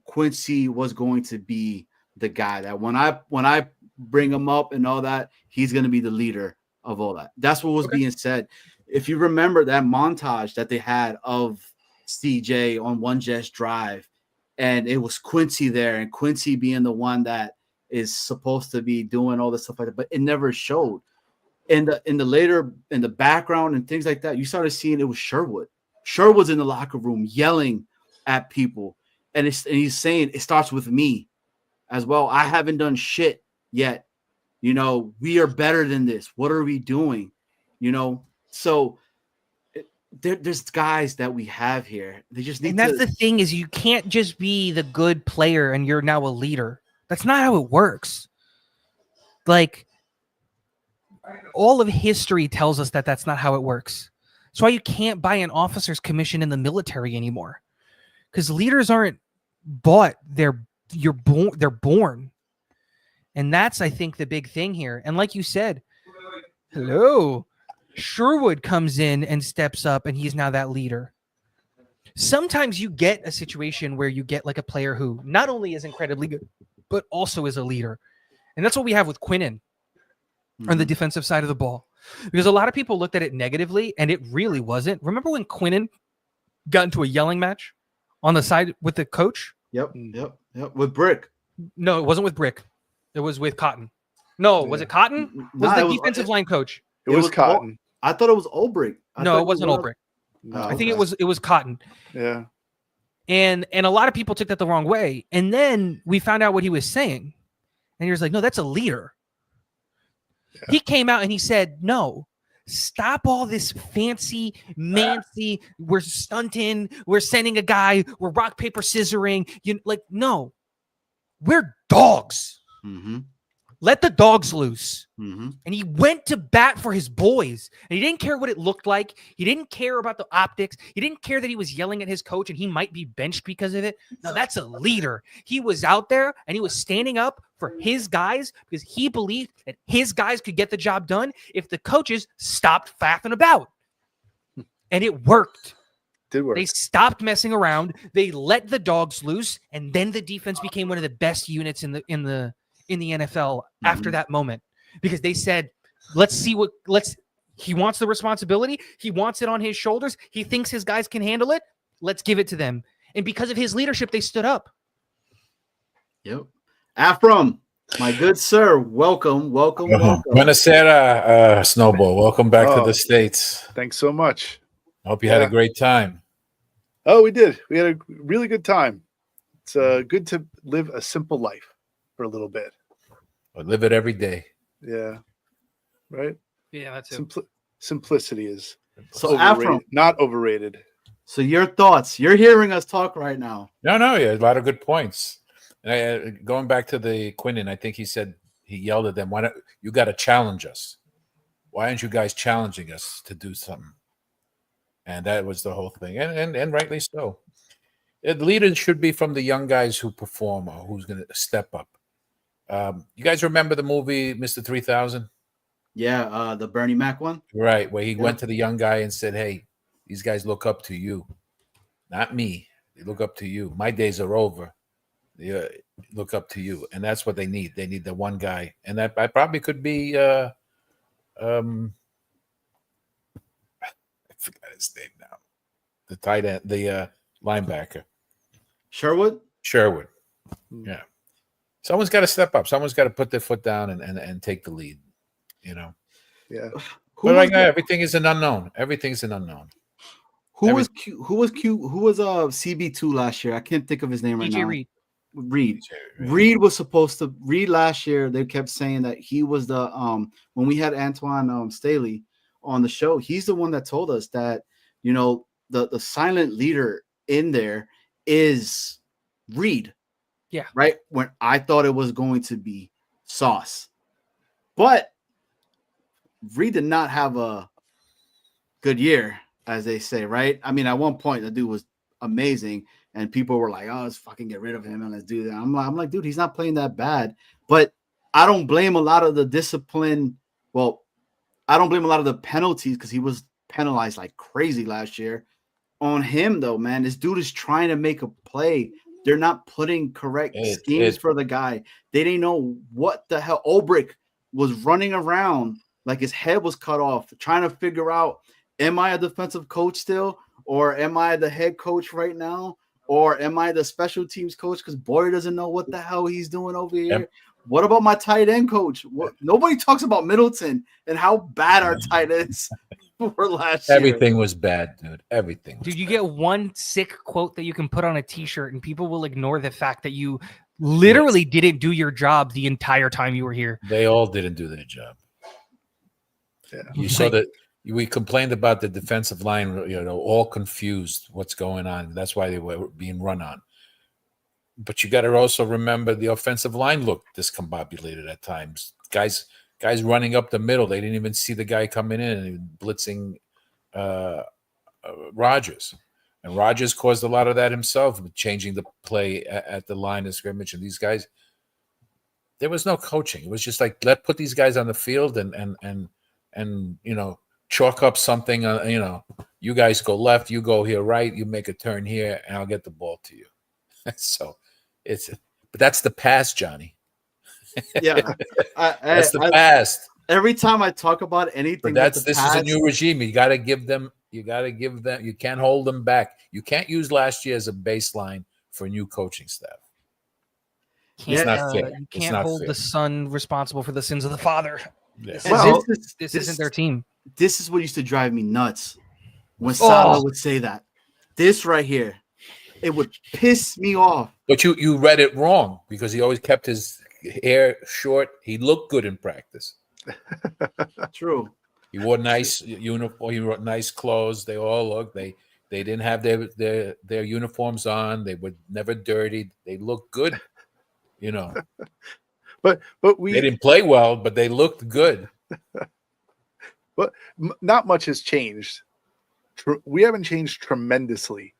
[SPEAKER 2] Quincy was going to be the guy that when I bring him up and all that, he's going to be the leader of all that. That's what was being said. If you remember that montage that they had of CJ on One Jets Drive, and it was Quincy there, and Quincy being the one that is supposed to be doing all this stuff like that, but it never showed. in the background and things like that, you started seeing it was Sherwood. Sherwood's in the locker room yelling at people, and he's saying it starts with me as well. I haven't done shit yet. We are better than this. What are we doing? So there's guys that we have here. They just need
[SPEAKER 4] And that's the thing is you can't just be the good player and you're now a leader. That's not how it works. Like all of history tells us that that's not how it works. That's why you can't buy an officer's commission in the military anymore. Because leaders aren't bought. They're born. And that's, I think, the big thing here. And like you said, hello, Sherwood comes in and steps up, and he's now that leader. Sometimes you get a situation where you get like a player who not only is incredibly good, but also is a leader. And that's what we have with Quinnen on the defensive side of the ball. Because a lot of people looked at it negatively, and it really wasn't. Remember when Quinnen got into a yelling match on the side with the coach?
[SPEAKER 2] Yep. With Brick.
[SPEAKER 4] No, it wasn't with Brick. It was with Cotton. No, was it Cotton? Was the defensive line coach?
[SPEAKER 3] It was Cotton.
[SPEAKER 2] I thought it was Olbrich.
[SPEAKER 4] No, it wasn't Olbrich. I think it was Cotton.
[SPEAKER 3] Yeah.
[SPEAKER 4] And a lot of people took that the wrong way. And then we found out what he was saying. And he was like, no, that's a leader. Yeah. He came out and he said, no, stop all this fancy, we're stunting, we're sending a guy, we're rock, paper, scissoring. No, we're dogs.
[SPEAKER 2] Mm-hmm.
[SPEAKER 4] Let the dogs loose.
[SPEAKER 2] Mm-hmm.
[SPEAKER 4] And he went to bat for his boys. And he didn't care what it looked like. He didn't care about the optics. He didn't care that he was yelling at his coach and he might be benched because of it. No, that's a leader. He was out there and he was standing up for his guys because he believed that his guys could get the job done if the coaches stopped faffing about. And it worked.
[SPEAKER 3] Did work.
[SPEAKER 4] They stopped messing around. They let the dogs loose. And then the defense became one of the best units in the NFL after that moment, because they said, he wants the responsibility. He wants it on his shoulders. He thinks his guys can handle it. Let's give it to them. And because of his leadership, they stood up.
[SPEAKER 2] Yep. Afram, my good sir, welcome.
[SPEAKER 5] Buonasera, Snowball. Welcome back to the States.
[SPEAKER 3] Thanks so much.
[SPEAKER 5] I hope you had a great time.
[SPEAKER 3] Oh, we did. We had a really good time. It's good to live a simple life for a little bit.
[SPEAKER 5] I live it every day.
[SPEAKER 3] Yeah. Right?
[SPEAKER 4] Yeah, that's it.
[SPEAKER 3] Simplicity is
[SPEAKER 2] so
[SPEAKER 3] overrated, not overrated.
[SPEAKER 2] So your thoughts. You're hearing us talk right now.
[SPEAKER 5] No, yeah, a lot of good points. And going back to the Quinnen, I think he yelled at them, "Why don't you got to challenge us? Why aren't you guys challenging us to do something?" And that was the whole thing. And rightly so. The leaders should be from the young guys who perform or who's going to step up. You guys remember the movie Mr. 3000?
[SPEAKER 2] Yeah, the Bernie Mac one?
[SPEAKER 5] Right, where he went to the young guy and said, hey, these guys look up to you. Not me. They look up to you. My days are over. They look up to you. And that's what they need. They need the one guy. And that I probably could be I forgot his name now. The tight end, the linebacker.
[SPEAKER 2] Sherwood.
[SPEAKER 5] Yeah. Someone's got to step up. Someone's got to put their foot down and take the lead,
[SPEAKER 3] Yeah.
[SPEAKER 5] But right now, everything is an unknown. Everything's an unknown.
[SPEAKER 2] Who was CB2 last year? I can't think of his name right now. Reed was supposed to Reed last year. They kept saying that he was the when we had Antoine Staley on the show, he's the one that told us that the silent leader in there is Reed.
[SPEAKER 4] Yeah.
[SPEAKER 2] Right. When I thought it was going to be Sauce, but Reed did not have a good year, as they say. Right. I mean, at one point the dude was amazing, and people were like, "Oh, let's fucking get rid of him and let's do that." I'm like, dude, he's not playing that bad. But I don't blame a lot of the discipline. Well, I don't blame a lot of the penalties because he was penalized like crazy last year. On him, though, man, this dude is trying to make a play. They're not putting correct schemes for the guy. They didn't know what the hell. Olbrich was running around like his head was cut off, trying to figure out, am I a defensive coach still? Or am I the head coach right now? Or am I the special teams coach? Because Boyer doesn't know what the hell he's doing over here.
[SPEAKER 5] Yep.
[SPEAKER 2] What about my tight end coach? Nobody talks about Middleton and how bad our tight ends were last year.
[SPEAKER 5] Everything was bad, dude. Everything. Was
[SPEAKER 4] Dude, you
[SPEAKER 5] bad.
[SPEAKER 4] get one sick quote that you can put on a T-shirt, and people will ignore the fact that you literally didn't do your job the entire time you were here.
[SPEAKER 5] They all didn't do their job.
[SPEAKER 3] Yeah.
[SPEAKER 5] You saw that we complained about the defensive line, all confused what's going on. That's why they were being run on. But you got to also remember the offensive line looked discombobulated at times. Guys running up the middle. They didn't even see the guy coming in and blitzing Rodgers. And Rodgers caused a lot of that himself, changing the play at the line of scrimmage. And these guys, there was no coaching. It was just like, put these guys on the field and chalk up something. You guys go left, you go here right, you make a turn here, and I'll get the ball to you. So but that's the past, Johnny.
[SPEAKER 2] Yeah,
[SPEAKER 5] That's the past.
[SPEAKER 2] Every time I talk about anything,
[SPEAKER 5] But
[SPEAKER 2] with
[SPEAKER 5] this
[SPEAKER 2] the
[SPEAKER 5] is a
[SPEAKER 2] past,
[SPEAKER 5] new regime. You got to give them. You can't hold them back. You can't use last year as a baseline for a new coaching staff.
[SPEAKER 4] Can't,
[SPEAKER 5] not fair.
[SPEAKER 4] You
[SPEAKER 5] It's
[SPEAKER 4] can't
[SPEAKER 5] not
[SPEAKER 4] hold
[SPEAKER 5] fair.
[SPEAKER 4] the son responsible for the sins of the father.
[SPEAKER 5] Yeah.
[SPEAKER 3] Well,
[SPEAKER 4] This isn't their team.
[SPEAKER 2] This is what used to drive me nuts when Salah would say that. This right here, it would piss me off.
[SPEAKER 5] But you read it wrong because he always kept his hair short. He looked good in practice.
[SPEAKER 2] True.
[SPEAKER 5] He wore nice uniform. He wore nice clothes. They all looked. They didn't have their uniforms on. They were never dirty. They looked good.
[SPEAKER 3] But
[SPEAKER 5] They
[SPEAKER 3] we
[SPEAKER 5] didn't play well, but they looked good.
[SPEAKER 3] not much has changed. We haven't changed tremendously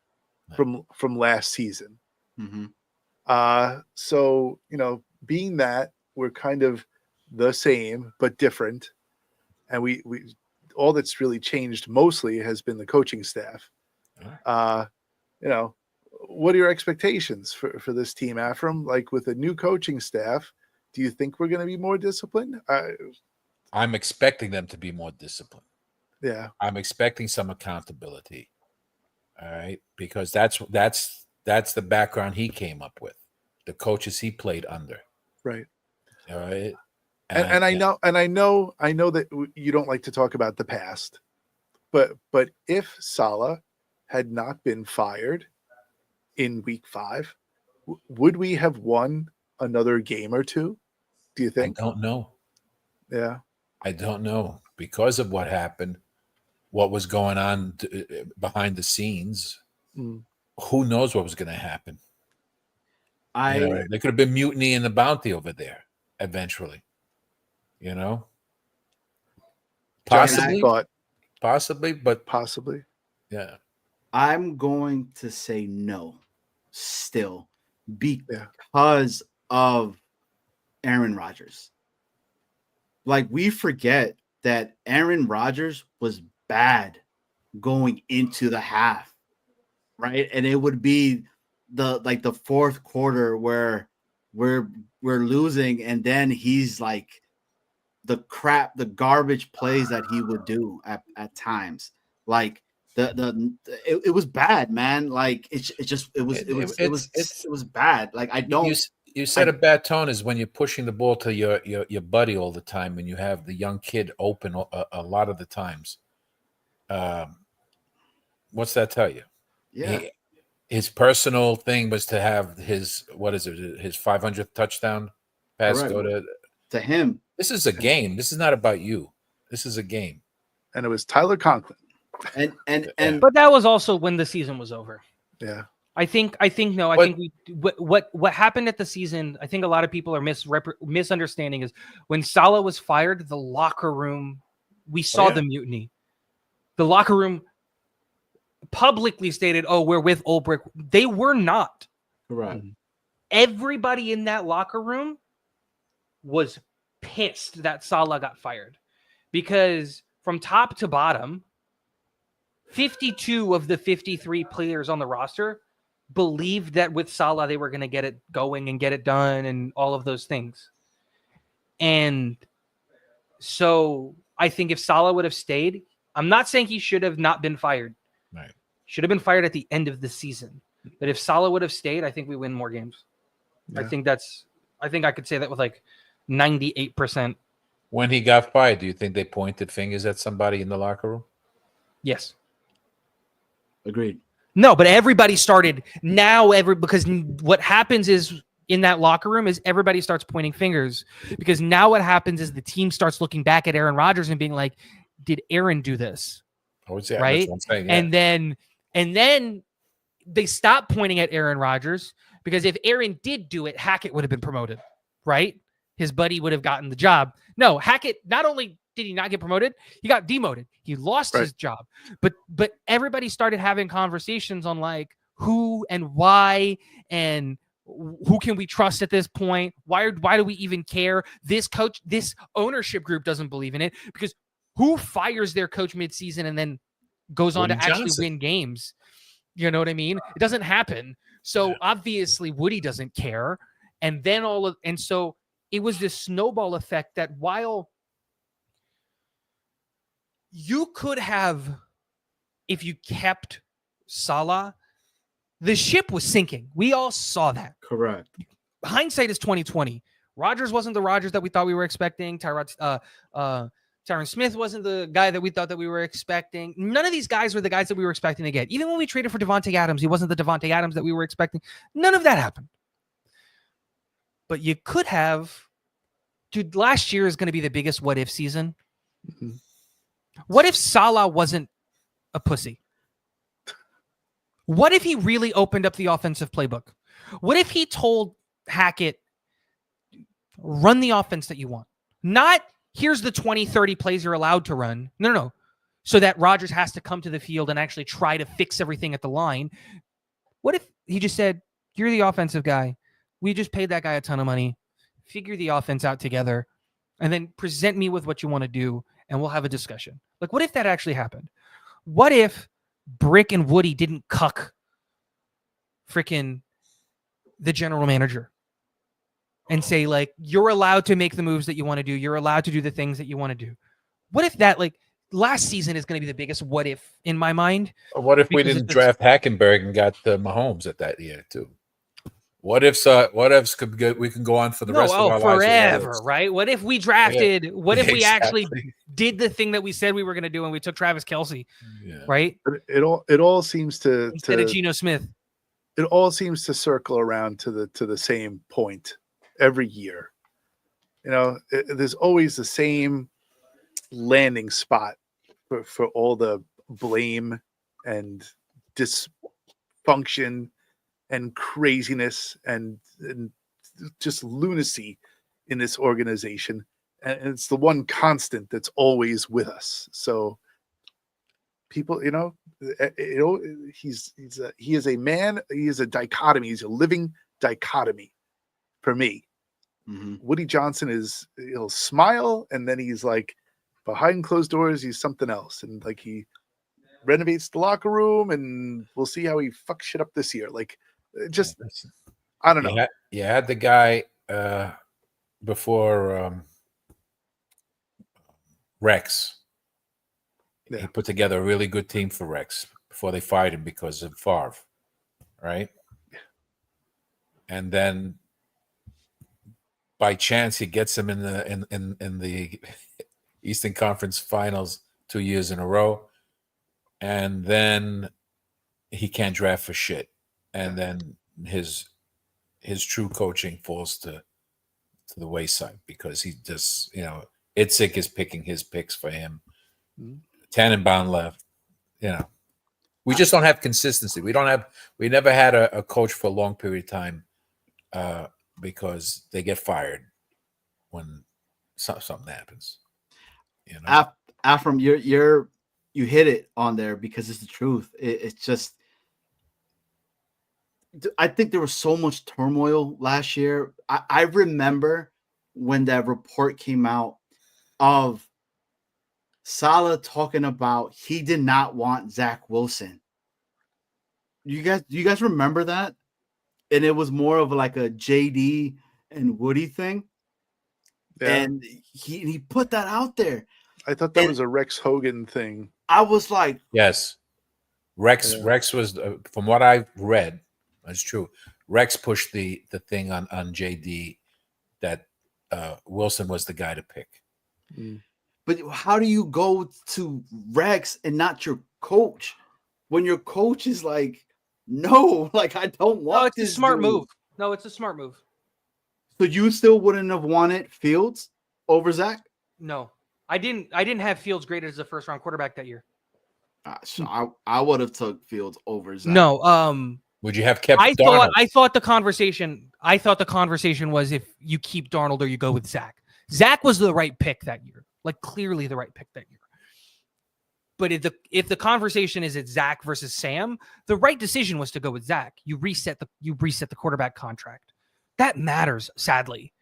[SPEAKER 3] from last season.
[SPEAKER 2] Mm-hmm.
[SPEAKER 3] So being that we're kind of the same but different, and we all that's really changed mostly has been the coaching staff. What are your expectations for this team, Afram? Like with a new coaching staff, do you think we're going to be more disciplined?
[SPEAKER 5] I'm expecting them to be more disciplined.
[SPEAKER 3] Yeah,
[SPEAKER 5] I'm expecting some accountability. All right, because that's the background he came up with, the coaches he played under.
[SPEAKER 3] right.
[SPEAKER 5] All right,
[SPEAKER 3] And I know that you don't like to talk about the past, but if Salah had not been fired in week 5, would we have won another game or two? Do you
[SPEAKER 5] I
[SPEAKER 3] think?
[SPEAKER 5] don't know.
[SPEAKER 3] Yeah.
[SPEAKER 5] I don't know because of what happened, what was going on behind the scenes.
[SPEAKER 3] Mm.
[SPEAKER 5] Who knows what was going to happen? There could have been mutiny in the bounty over there eventually. Possibly, but
[SPEAKER 3] Possibly.
[SPEAKER 5] yeah.
[SPEAKER 2] I'm going to say no still because of Aaron Rodgers. Like, we forget that Aaron Rodgers was bad going into the half, right? And it would be the fourth quarter where we're losing, and then he's like the garbage plays that he would do at times. Like it was bad, man. Like it was bad. Like I don't.
[SPEAKER 5] You set a bad tone is when you're pushing the ball to your buddy all the time, and you have the young kid open a lot of the times. What's that tell you?
[SPEAKER 2] Yeah.
[SPEAKER 5] His personal thing was to have his 500th touchdown pass
[SPEAKER 2] Correct.
[SPEAKER 5] go
[SPEAKER 2] to him.
[SPEAKER 5] This is a game. This is not about you. This is a game.
[SPEAKER 3] And it was Tyler Conklin.
[SPEAKER 2] And
[SPEAKER 4] But that was also when the season was over.
[SPEAKER 3] Yeah.
[SPEAKER 4] I think what happened at the season, I think a lot of people are misunderstanding is when Salah was fired, the locker room, we saw the mutiny. The locker room publicly stated, "Oh, we're with Ulbrich." They were not.
[SPEAKER 2] correct.
[SPEAKER 4] Everybody in that locker room was pissed that Salah got fired because from top to bottom, 52 of the 53 players on the roster believed that with Salah they were going to get it going and get it done and all of those things. And so I think if Salah would have stayed, I'm not saying he should have not been fired.
[SPEAKER 5] Right.
[SPEAKER 4] Should have been fired at the end of the season. But if Salah would have stayed, I think we win more games.
[SPEAKER 3] Yeah.
[SPEAKER 4] I think that's I think I could say that with like 98%.
[SPEAKER 5] When he got fired, do you think they pointed fingers at somebody in the locker room?
[SPEAKER 4] Yes.
[SPEAKER 2] Agreed.
[SPEAKER 4] No, but everybody started now. Because what happens is in that locker room is everybody starts pointing fingers, because now what happens is the team starts looking back at Aaron Rodgers and being like, "Did Aaron do this?"
[SPEAKER 5] I would say
[SPEAKER 4] Right?
[SPEAKER 5] that's what I'm saying, yeah.
[SPEAKER 4] And then they stop pointing at Aaron Rodgers, because if Aaron did do it, Hackett would have been promoted, right? His buddy would have gotten the job. No, Hackett, not only did he not get promoted, he got demoted. He lost his job. But everybody started having conversations on like who and why and who can we trust at this point? Why do we even care? This ownership group doesn't believe in it, because who fires their coach midseason and then goes on
[SPEAKER 5] Woody
[SPEAKER 4] to actually
[SPEAKER 5] Johnson.
[SPEAKER 4] win games? You know what I mean? It doesn't happen. So obviously Woody doesn't care. And then so it was this snowball effect that while you could have, if you kept Salah, the ship was sinking. We all saw that.
[SPEAKER 2] Correct.
[SPEAKER 4] Hindsight is 2020. Rodgers wasn't the Rodgers that we thought we were expecting. Tyron Smith wasn't the guy that we thought that we were expecting. None of these guys were the guys that we were expecting to get. Even when we traded for Devontae Adams, he wasn't the Devontae Adams that we were expecting. None of that happened. But you could have, dude, last year is going to be the biggest what if season.
[SPEAKER 3] Mm-hmm.
[SPEAKER 4] What if Salah wasn't a pussy? What if he really opened up the offensive playbook? What if he told Hackett, run the offense that you want? Not here's the 20, 30 plays you're allowed to run. No. So that Rodgers has to come to the field and actually try to fix everything at the line. What if he just said, you're the offensive guy. We just paid that guy a ton of money. Figure the offense out together and then present me with what you want to do, and we'll have a discussion. Like, what if that actually happened? What if Brick and Woody didn't cuck freaking the general manager and say, like, you're allowed to make the moves that you want to do. You're allowed to do the things that you want to do. What if that, like, last season is going to be the biggest what if in my mind?
[SPEAKER 5] What if we
[SPEAKER 4] Because
[SPEAKER 5] didn't
[SPEAKER 4] it's-
[SPEAKER 5] draft Hackenberg and got Mahomes at that year too? What ifs we can go on for the rest of our lives. with
[SPEAKER 4] forever,
[SPEAKER 5] what ifs.
[SPEAKER 4] right? What if we drafted, what if we actually
[SPEAKER 5] Exactly.
[SPEAKER 4] did the thing that we said we were going to do and we took Travis Kelce,
[SPEAKER 5] Yeah.
[SPEAKER 4] right?
[SPEAKER 3] But it all seems to
[SPEAKER 4] Instead of Geno Smith.
[SPEAKER 3] it all seems to circle around to the same point every year. You know, there's always the same landing spot for all the blame and dysfunction and craziness and just lunacy in this organization. And it's the one constant that's always with us. So people, he is a man. He is a dichotomy. He's a living dichotomy for me.
[SPEAKER 2] Mhm.
[SPEAKER 3] Woody Johnson he'll smile, and then he's like behind closed doors, he's something else. And like he renovates the locker room, and we'll see how he fucks shit up this year. Like just, I don't know.
[SPEAKER 5] You had the guy before Rex.
[SPEAKER 3] Yeah.
[SPEAKER 5] He put together a really good team for Rex before they fired him because of Favre, right? And then by chance he gets him in the Eastern Conference Finals 2 years in a row, and then he can't draft for shit, and then his true coaching falls to the wayside because he just Itzik is picking his picks for him. Tannenbaum left. We just don't have consistency. We never had a coach for a long period of time because they get fired when something happens.
[SPEAKER 2] Afram, you hit it on there because it's the truth. It's just, I think there was so much turmoil last year. I remember when that report came out of Salah talking about he did not want Zach Wilson. You guys remember that? And it was more of like a JD and Woody thing.
[SPEAKER 3] Yeah.
[SPEAKER 2] And he put that out there.
[SPEAKER 3] I thought that was a Rex Hogan thing.
[SPEAKER 2] I was like,
[SPEAKER 5] Yes, Rex.
[SPEAKER 3] Yeah.
[SPEAKER 5] Rex was, from what I read, that's true. Rex pushed the thing on JD that Wilson was the guy to pick.
[SPEAKER 2] But how do you go to Rex and not your coach when your coach is like, no, like I don't want.
[SPEAKER 4] No, it's a
[SPEAKER 2] this
[SPEAKER 4] smart
[SPEAKER 2] dude.
[SPEAKER 4] move. No, it's a smart move.
[SPEAKER 2] So you still wouldn't have wanted Fields over Zach?
[SPEAKER 4] No, I didn't have Fields graded as a first round quarterback that year.
[SPEAKER 2] So I would have took Fields over Zach.
[SPEAKER 4] No,
[SPEAKER 5] Would you have kept
[SPEAKER 4] I
[SPEAKER 5] Darnold?
[SPEAKER 4] thought the conversation was if you keep Darnold or you go with Zach. Zach was the right pick that year, like clearly the right pick that year. But if the conversation is it's Zach versus Sam, the right decision was to go with Zach. You reset the quarterback contract. That matters, sadly.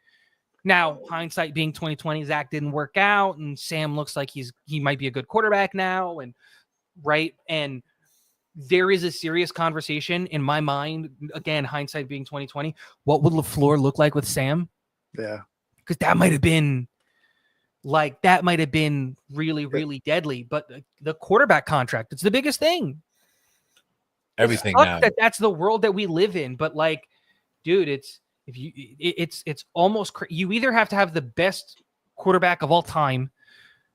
[SPEAKER 4] Now, hindsight being 2020, Zach didn't work out, and Sam looks like he might be a good quarterback now, and right. And there is a serious conversation in my mind. Again, hindsight being 2020, what would LaFleur look like with Sam?
[SPEAKER 3] Yeah.
[SPEAKER 4] Because that might have been really, really deadly. But the quarterback contract, it's the biggest thing.
[SPEAKER 5] Everything
[SPEAKER 4] Sucks
[SPEAKER 5] now.
[SPEAKER 4] that's the world that we live in. But like, dude, it's almost you either have to have the best quarterback of all time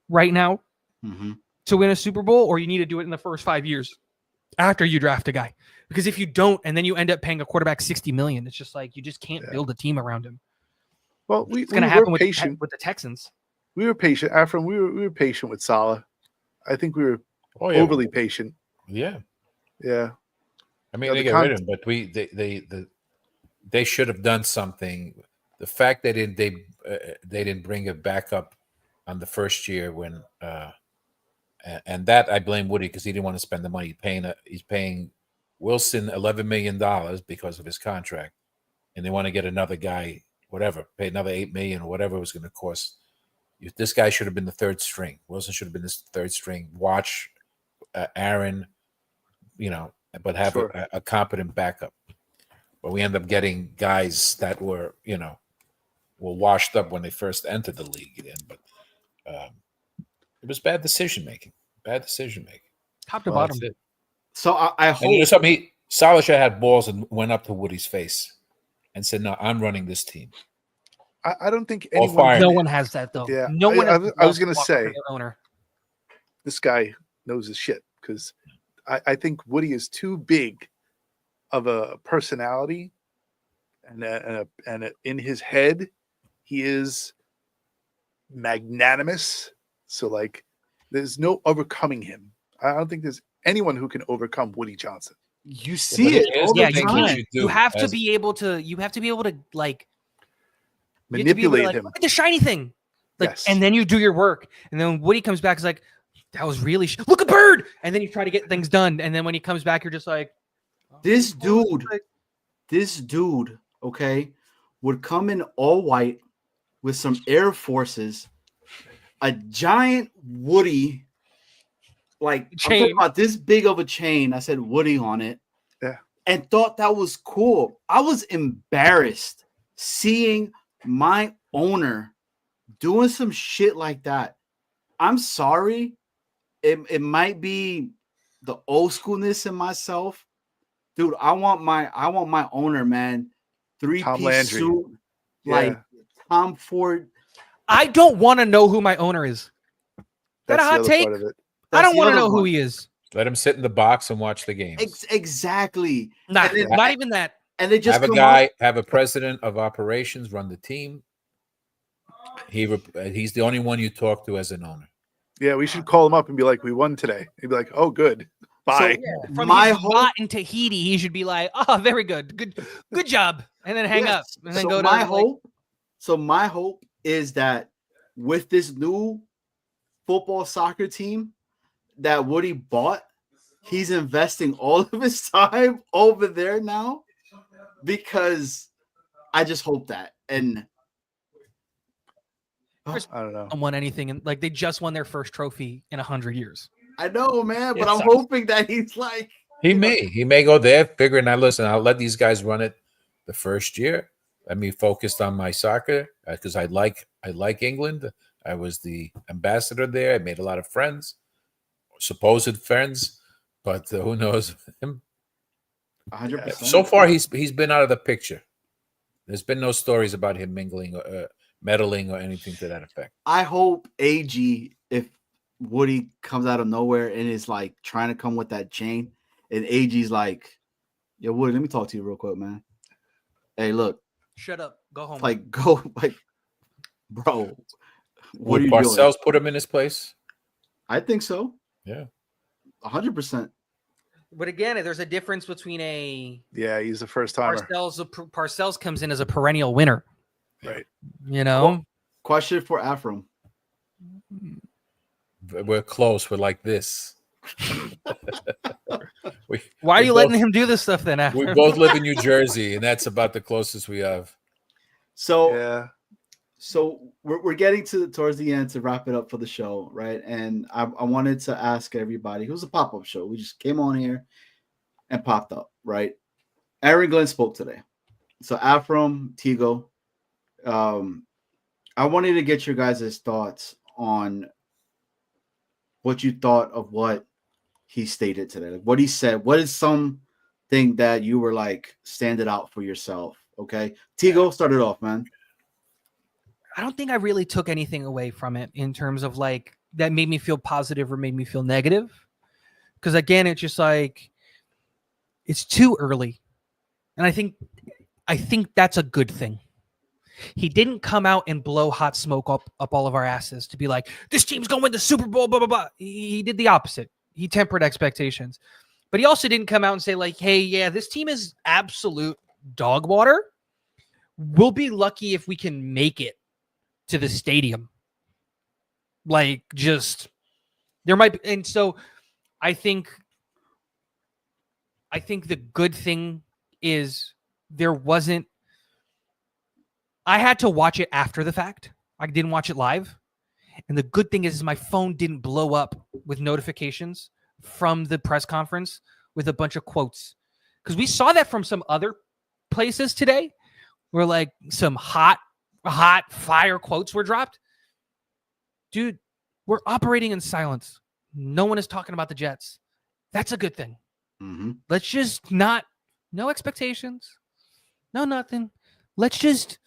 [SPEAKER 4] right now to win a Super Bowl, or you need to do it in the first 5 years after you draft a guy. Because if you don't, and then you end up paying a quarterback $60 million, it's just like you just can't build a team around him.
[SPEAKER 3] Well, we
[SPEAKER 4] It's going to
[SPEAKER 3] were
[SPEAKER 4] happen
[SPEAKER 3] patient.
[SPEAKER 4] with the Texans.
[SPEAKER 3] We were patient. After we were patient with Salah. I think we were
[SPEAKER 5] Oh, yeah.
[SPEAKER 3] overly patient.
[SPEAKER 5] Yeah.
[SPEAKER 3] Yeah.
[SPEAKER 5] I mean,
[SPEAKER 3] No,
[SPEAKER 5] they
[SPEAKER 3] the
[SPEAKER 5] get rid of him, but they should have done something. The fact they didn't bring it back up on the first year when and that I blame Woody because he didn't want to spend the money. He's paying Wilson $11 million because of his contract, and they want to get another guy, whatever, pay another $8 million or whatever it was going to cost. This guy should have been the third string. Wilson should have been this third string. Watch Aaron, but have a competent backup. But we end up getting guys that were washed up when they first entered the league again. But it was bad decision making.
[SPEAKER 4] Top to bottom.
[SPEAKER 5] That's it.
[SPEAKER 2] So I hope.
[SPEAKER 5] And you know something? Salah had balls and went up to Woody's face and said, "No, I'm running this team."
[SPEAKER 3] I don't think
[SPEAKER 5] All
[SPEAKER 3] anyone.
[SPEAKER 5] fired.
[SPEAKER 4] No one has that though.
[SPEAKER 3] Yeah,
[SPEAKER 4] No one.
[SPEAKER 3] I was going to say
[SPEAKER 4] their owner.
[SPEAKER 3] this guy knows his shit because I think Woody is too big of a personality, and in his head he is magnanimous. So like, there's no overcoming him. I don't think there's anyone who can overcome Woody Johnson.
[SPEAKER 2] You see it
[SPEAKER 5] here's
[SPEAKER 2] all
[SPEAKER 5] the
[SPEAKER 2] the
[SPEAKER 5] thing
[SPEAKER 2] time.
[SPEAKER 5] that
[SPEAKER 4] You have to be able to. You have to be able to like you have to be able to,
[SPEAKER 3] Manipulate
[SPEAKER 4] like,
[SPEAKER 3] him.
[SPEAKER 4] Look at the shiny thing. Like,
[SPEAKER 3] Yes.
[SPEAKER 4] and then you do your work, and then when Woody comes back, is like, that was really look at Bird, and then you try to get things done, and then when he comes back, you're just like,
[SPEAKER 2] This dude, okay, would come in all white with some Air Forces, a giant Woody, like I'm talking
[SPEAKER 4] Chain.
[SPEAKER 2] about this big of a chain. I said Woody on it, and thought that was cool. I was embarrassed seeing my owner doing some shit like that. I'm sorry. It might be the old schoolness in myself. Dude, I want my owner, man.
[SPEAKER 3] Tom
[SPEAKER 2] 3-piece
[SPEAKER 3] Landry.
[SPEAKER 2] suit,
[SPEAKER 3] Yeah.
[SPEAKER 2] like Tom Ford.
[SPEAKER 4] I don't want to know who my owner is. That a
[SPEAKER 3] That's the
[SPEAKER 4] hot
[SPEAKER 3] other
[SPEAKER 4] take?
[SPEAKER 3] part of it.
[SPEAKER 4] I don't
[SPEAKER 2] the
[SPEAKER 4] want to
[SPEAKER 2] other
[SPEAKER 4] know who
[SPEAKER 2] one.
[SPEAKER 4] he is.
[SPEAKER 5] Let him sit in the box and watch the games.
[SPEAKER 2] Exactly.
[SPEAKER 4] Nah,
[SPEAKER 2] And then-
[SPEAKER 4] not even that.
[SPEAKER 2] And they just
[SPEAKER 5] Have a
[SPEAKER 2] come
[SPEAKER 5] guy,
[SPEAKER 2] up-
[SPEAKER 5] have a president of operations run the team. He's the only one you talk to as an owner.
[SPEAKER 3] Yeah, we should call him up and be like, "We won today." He'd be like, "Oh, good, bye."
[SPEAKER 4] From
[SPEAKER 2] My
[SPEAKER 4] his
[SPEAKER 2] whole-
[SPEAKER 4] yacht in Tahiti, he should be like, "Oh, very good, good job," and then hang
[SPEAKER 2] Yes.
[SPEAKER 4] up, and then
[SPEAKER 2] So
[SPEAKER 4] go to
[SPEAKER 2] my
[SPEAKER 4] like,
[SPEAKER 2] hope. So my hope is that with this new football soccer team that Woody bought, he's investing all of his time over there now, because I just hope that. And
[SPEAKER 3] I don't know.
[SPEAKER 4] won anything, and like they just won their first trophy in 100 years.
[SPEAKER 2] I know, man, but
[SPEAKER 5] It
[SPEAKER 2] I'm
[SPEAKER 5] sucks.
[SPEAKER 2] hoping that he's like,
[SPEAKER 5] He may go there figuring out, listen, I'll let these guys run it the first year. Let me focus on my soccer because I like England. I was the ambassador there. I made a lot of friends, supposed friends, but who knows him?
[SPEAKER 2] 100%.
[SPEAKER 5] So far, he's been out of the picture. There's been no stories about him mingling, meddling, or anything to that effect.
[SPEAKER 2] I hope AG, if Woody comes out of nowhere and is like trying to come with that chain, and AG's like, "Yo, Woody, let me talk to you real quick, man. Hey, look,
[SPEAKER 4] Shut up. Go home.
[SPEAKER 2] like, go, like, bro, what
[SPEAKER 5] Would
[SPEAKER 2] are you
[SPEAKER 5] Parcells
[SPEAKER 2] doing?"
[SPEAKER 5] put him in his place?
[SPEAKER 2] I think so.
[SPEAKER 5] Yeah.
[SPEAKER 2] 100%.
[SPEAKER 4] But again, there's a difference between a
[SPEAKER 3] Yeah, he's the first timer.
[SPEAKER 4] Parcells comes in as a perennial winner.
[SPEAKER 3] Right.
[SPEAKER 4] You know,
[SPEAKER 2] Question for Afram.
[SPEAKER 5] We're close. We're like this.
[SPEAKER 4] why are
[SPEAKER 5] we
[SPEAKER 4] you
[SPEAKER 5] both-
[SPEAKER 4] letting him do this stuff then?
[SPEAKER 5] We
[SPEAKER 4] After
[SPEAKER 5] both live in New Jersey, and that's about the closest we have.
[SPEAKER 2] So,
[SPEAKER 3] Yeah.
[SPEAKER 2] so we're getting towards the end to wrap it up for the show, right? And I wanted to ask everybody, it was a pop-up show. We just came on here and popped up, right? Aaron Glenn spoke today. So Afram, Tigo, I wanted to get your guys' thoughts on what you thought of what he stated today, like what he said. What is something that you were like standing out for yourself? Okay, Tigo, start it off, man.
[SPEAKER 4] I don't think I really took anything away from it in terms of like that made me feel positive or made me feel negative. Because again, it's just like it's too early. And I think that's a good thing. He didn't come out and blow hot smoke up all of our asses to be like, this team's going to win the Super Bowl, blah, blah, blah. He did the opposite. He tempered expectations. But he also didn't come out and say like, hey, yeah, this team is absolute dog water. We'll be lucky if we can make it to the stadium. Like, just there might be, and so I think the good thing is there wasn't. I had to watch it after the fact. I didn't watch it live. And the good thing is my phone didn't blow up with notifications from the press conference with a bunch of quotes. Because we saw that from some other places today where like some hot fire quotes were dropped. Dude, we're operating in silence. No one is talking about the Jets. That's a good thing.
[SPEAKER 2] Mm-hmm.
[SPEAKER 4] Let's just no expectations. No, nothing. Let's just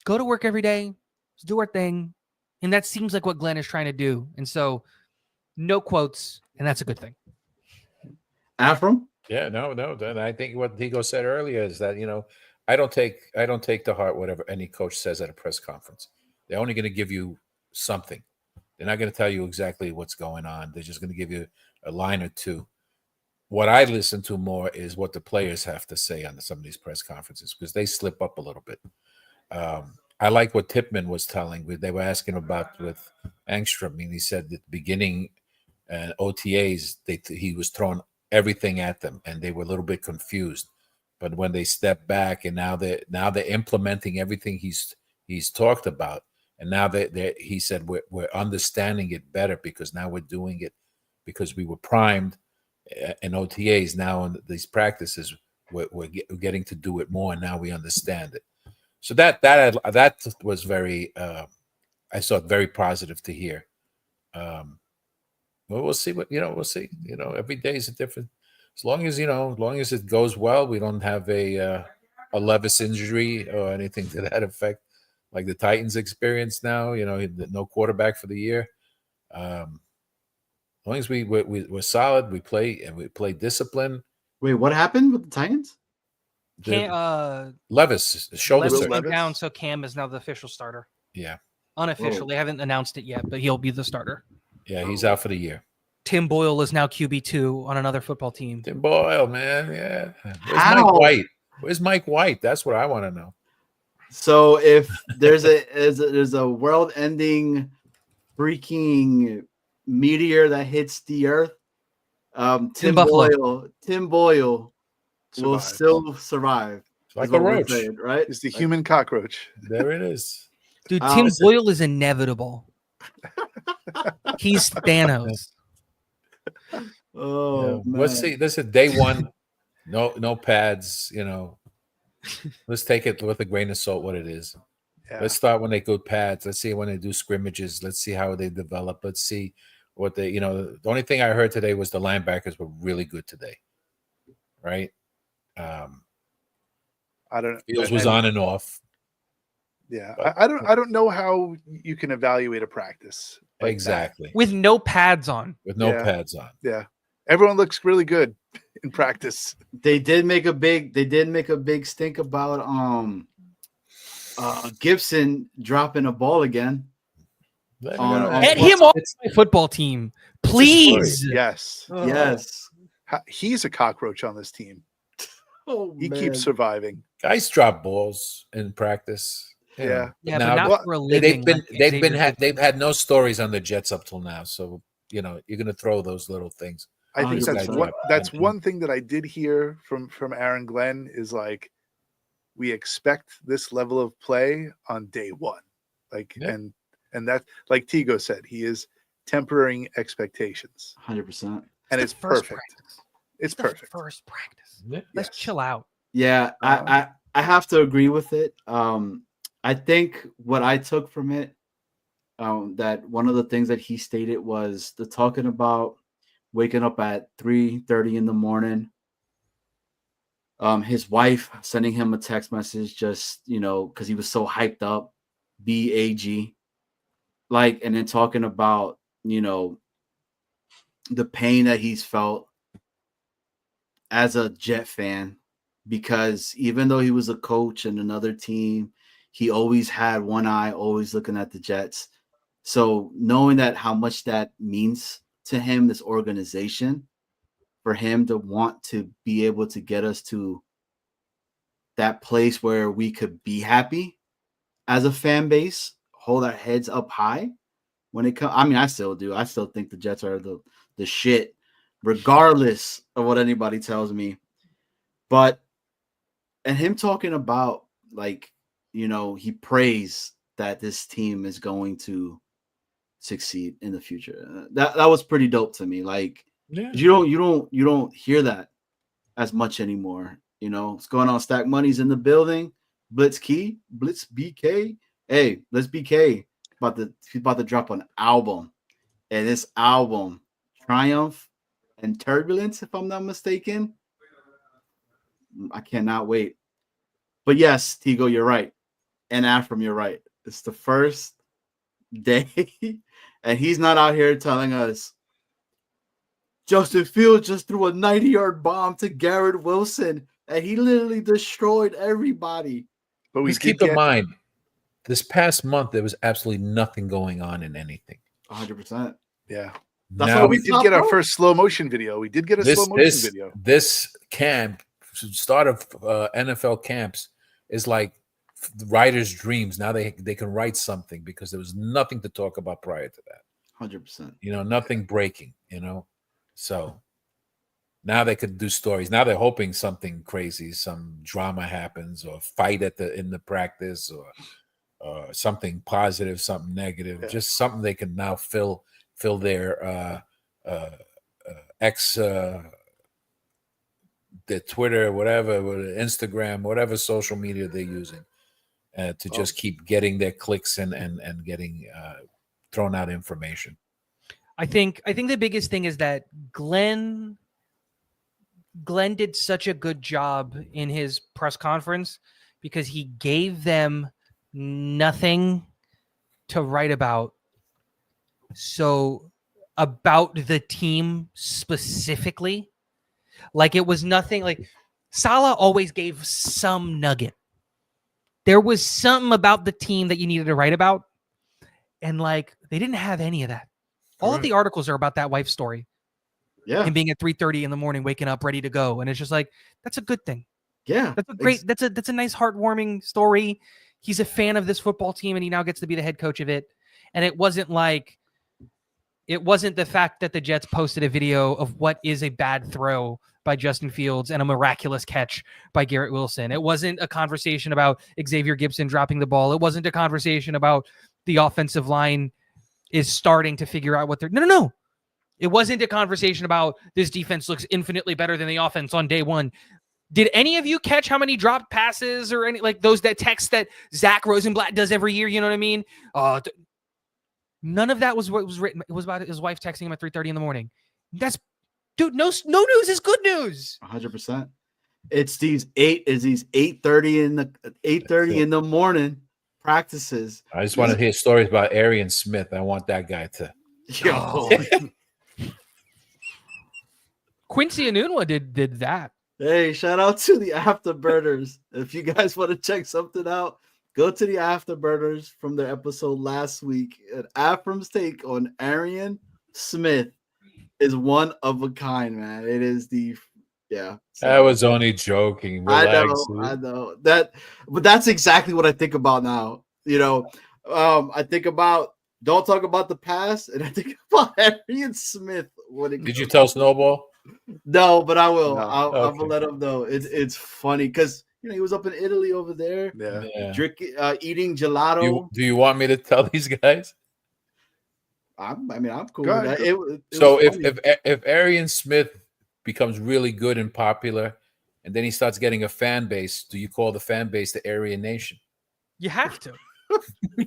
[SPEAKER 4] go to work every day. Let's do our thing. And that seems like what Glenn is trying to do. And so no quotes, and that's a good thing.
[SPEAKER 2] Afram?
[SPEAKER 5] Yeah, no. And I think what Diego said earlier is that, I don't take to heart whatever any coach says at a press conference. They're only going to give you something. They're not going to tell you exactly what's going on. They're just going to give you a line or two. What I listen to more is what the players have to say on some of these press conferences because they slip up a little bit. I like what Tippmann was telling. They were asking about with Engstrom. I mean, he said at the beginning OTAs, he was throwing everything at them, and they were a little bit confused. But when they stepped back, and now they're implementing everything he's talked about, and now he said we're understanding it better because now we're doing it because we were primed in OTAs. Now in these practices, we're getting to do it more, and now we understand it. So that was very, I saw it very positive to hear. Well, we'll see we'll see. Every day is a different. As long as it goes well, we don't have a Levis injury or anything to that effect, like the Titans experience now. No quarterback for the year. As long as we're solid, we play discipline.
[SPEAKER 2] Wait, what happened with the Titans?
[SPEAKER 5] Levis shoulder
[SPEAKER 4] Levis
[SPEAKER 5] surgery.
[SPEAKER 4] went down, so Cam is now the official starter.
[SPEAKER 5] Yeah,
[SPEAKER 4] Unofficial.
[SPEAKER 2] Whoa.
[SPEAKER 4] They haven't announced it yet, but he'll be the starter.
[SPEAKER 5] yeah, he's out for the year.
[SPEAKER 4] Tim Boyle is now QB2 on another football team.
[SPEAKER 5] Tim Boyle, man, yeah. Where's
[SPEAKER 2] How?
[SPEAKER 5] Mike White? Where's Mike White? That's what I want to know.
[SPEAKER 2] So if there's a world-ending freaking meteor that hits the earth, Tim
[SPEAKER 4] Buffalo.
[SPEAKER 2] Boyle will
[SPEAKER 3] Survive.
[SPEAKER 2] still survive.
[SPEAKER 5] It's like
[SPEAKER 2] is
[SPEAKER 5] a
[SPEAKER 2] what we're
[SPEAKER 5] roach.
[SPEAKER 2] saying, right?
[SPEAKER 3] It's the human cockroach.
[SPEAKER 5] There it is.
[SPEAKER 4] Dude, Tim
[SPEAKER 2] Listen.
[SPEAKER 4] Boyle is inevitable. He's Thanos.
[SPEAKER 2] Oh, man.
[SPEAKER 5] Let's see. This is day one. No pads. Let's take it with a grain of salt. What it is.
[SPEAKER 3] Yeah.
[SPEAKER 5] Let's start when they go pads. Let's see when they do scrimmages. Let's see how they develop. Let's see what they. The only thing I heard today was the linebackers were really good today. Right.
[SPEAKER 3] I don't.
[SPEAKER 5] Fields was
[SPEAKER 3] and-
[SPEAKER 5] on and off.
[SPEAKER 3] Yeah,
[SPEAKER 5] But-
[SPEAKER 3] I don't know how you can evaluate a practice like that.
[SPEAKER 5] Exactly.
[SPEAKER 4] With no pads on.
[SPEAKER 5] With no
[SPEAKER 3] Yeah.
[SPEAKER 5] pads on.
[SPEAKER 3] Yeah, everyone looks really good in practice.
[SPEAKER 2] They did make a big stink about Gibson dropping a ball again.
[SPEAKER 5] Let
[SPEAKER 2] On-
[SPEAKER 5] him go.
[SPEAKER 2] on-
[SPEAKER 4] Get
[SPEAKER 2] what's-
[SPEAKER 4] him off
[SPEAKER 2] it's-
[SPEAKER 4] my football team,
[SPEAKER 5] a
[SPEAKER 4] please.
[SPEAKER 3] Yes,
[SPEAKER 2] Yes.
[SPEAKER 3] He's a cockroach on this team.
[SPEAKER 2] Oh,
[SPEAKER 3] He
[SPEAKER 2] man.
[SPEAKER 3] keeps surviving.
[SPEAKER 5] Guys drop balls in practice. you
[SPEAKER 3] Yeah.
[SPEAKER 5] know.
[SPEAKER 4] Yeah,
[SPEAKER 5] Now,
[SPEAKER 4] but not for a living.
[SPEAKER 5] they've had no stories on the Jets up till now. So you're gonna throw those little things.
[SPEAKER 3] I think that's
[SPEAKER 2] 100%.
[SPEAKER 3] one thing that I did hear from Aaron Glenn is like, we expect this level of play on day one, like
[SPEAKER 5] Yeah.
[SPEAKER 3] and that, like Tigo said, he is tempering expectations,
[SPEAKER 2] 100%.
[SPEAKER 3] and it's perfect. It's
[SPEAKER 4] The
[SPEAKER 3] perfect.
[SPEAKER 4] first practice.
[SPEAKER 5] Yeah.
[SPEAKER 4] Let's
[SPEAKER 3] Yes.
[SPEAKER 4] chill out.
[SPEAKER 2] Yeah, I have to agree with it. I think what I took from it, that one of the things that he stated was the talking about waking up at 3:30 in the morning. His wife sending him a text message, just because he was so hyped up, BAG, like, and then talking about the pain that he's felt as a Jet fan, because even though he was a coach in another team, he always had one eye always looking at the Jets. So knowing that how much that means to him, this organization, for him to want to be able to get us to that place where we could be happy as a fan base, hold our heads up high when it comes. I mean, I still do. I still think the Jets are the shit, regardless of what anybody tells me. But and him talking about, like, he prays that this team is going to succeed in the future. That was pretty dope to me. Like,
[SPEAKER 5] Yeah.
[SPEAKER 2] you don't hear that as much anymore. What's going on? Stack Money's in the building. Blitz BK. Hey, Blitz BK he's about to drop an album, and this album, Triumph and Turbulence, if I'm not mistaken. I cannot wait. But yes, Tigo, you're right. And Afram, you're right. It's the first day, and he's not out here telling us Justin Fields just threw a 90-yard bomb to Garrett Wilson, and he literally destroyed everybody.
[SPEAKER 3] But we
[SPEAKER 5] Let's
[SPEAKER 3] did
[SPEAKER 5] keep in
[SPEAKER 3] get-
[SPEAKER 5] mind, this past month there was absolutely nothing going on in anything.
[SPEAKER 2] 100%.
[SPEAKER 3] Yeah.
[SPEAKER 2] That's
[SPEAKER 5] Now,
[SPEAKER 2] why
[SPEAKER 3] We
[SPEAKER 2] we
[SPEAKER 3] did get our
[SPEAKER 2] bro.
[SPEAKER 3] first slow motion video. We did get a slow motion video.
[SPEAKER 5] This camp, start of NFL camps, is like the writer's dreams. Now they can write something because there was nothing to talk about prior to that.
[SPEAKER 2] 100%.
[SPEAKER 5] Nothing breaking. So now they could do stories. Now they're hoping something crazy, some drama happens, or fight in the practice, or something positive, something negative,
[SPEAKER 3] Yeah.
[SPEAKER 5] just something they can now fill their their Twitter, whatever, Instagram, whatever social media they're using, to just keep getting their clicks and getting thrown out information.
[SPEAKER 4] I think the biggest thing is that Glenn did such a good job in his press conference because he gave them nothing to write about. So about the team specifically, like it was nothing. Like Saleh always gave some nugget. There was something about the team that you needed to write about, and like they didn't have any of that. All of the articles are about that wife story.
[SPEAKER 2] Yeah.
[SPEAKER 4] Him being at 3:30 in the morning, waking up, ready to go, and it's just like that's a good thing.
[SPEAKER 2] Yeah.
[SPEAKER 4] That's a great. That's a nice, heartwarming story. He's a fan of this football team, and he now gets to be the head coach of it. And it wasn't the fact that the Jets posted a video of what is a bad throw by Justin Fields and a miraculous catch by Garrett Wilson. It wasn't a conversation about Xavier Gibson dropping the ball. It wasn't a conversation about the offensive line is starting to figure out what they're. No. It wasn't a conversation about this defense looks infinitely better than the offense on day one. Did any of you catch how many dropped passes or any like those that text that Zach Rosenblatt does every year? You know what I mean? None of that was what was written. It was about his wife texting him at 3:30 in the morning. That's dude. No news is good news.
[SPEAKER 2] 100%. It's these 8:30 in the 8:30 in the morning practices.
[SPEAKER 5] I just want to hear stories about Arian Smith. I want that guy to.
[SPEAKER 2] Yo,
[SPEAKER 4] Quincy Anunua did that.
[SPEAKER 2] hey, shout out to the Afterburners. If you guys want to check something out, go to the Afterburners from their episode last week. And Afram's take on Arian Smith is one of a kind, man. It is yeah.
[SPEAKER 5] I was only joking. Relax.
[SPEAKER 2] I know that, but that's exactly what I think about now. You know, I think about don't talk about the past, and I think about Arian Smith.
[SPEAKER 5] Did you tell Snowball?
[SPEAKER 2] No, but I will.
[SPEAKER 3] No.
[SPEAKER 2] I'm
[SPEAKER 5] Okay.
[SPEAKER 2] gonna let him know. It's funny because he was up in Italy over there,
[SPEAKER 3] Yeah.
[SPEAKER 2] drinking, eating gelato.
[SPEAKER 5] Do you want me to tell these guys?
[SPEAKER 2] I'm cool
[SPEAKER 3] Go
[SPEAKER 2] with that.
[SPEAKER 3] ahead.
[SPEAKER 2] It
[SPEAKER 5] So
[SPEAKER 2] was funny.
[SPEAKER 5] if Arian Smith becomes really good and popular, and then he starts getting a fan base, do you call the fan base the Aryan Nation,
[SPEAKER 4] You have to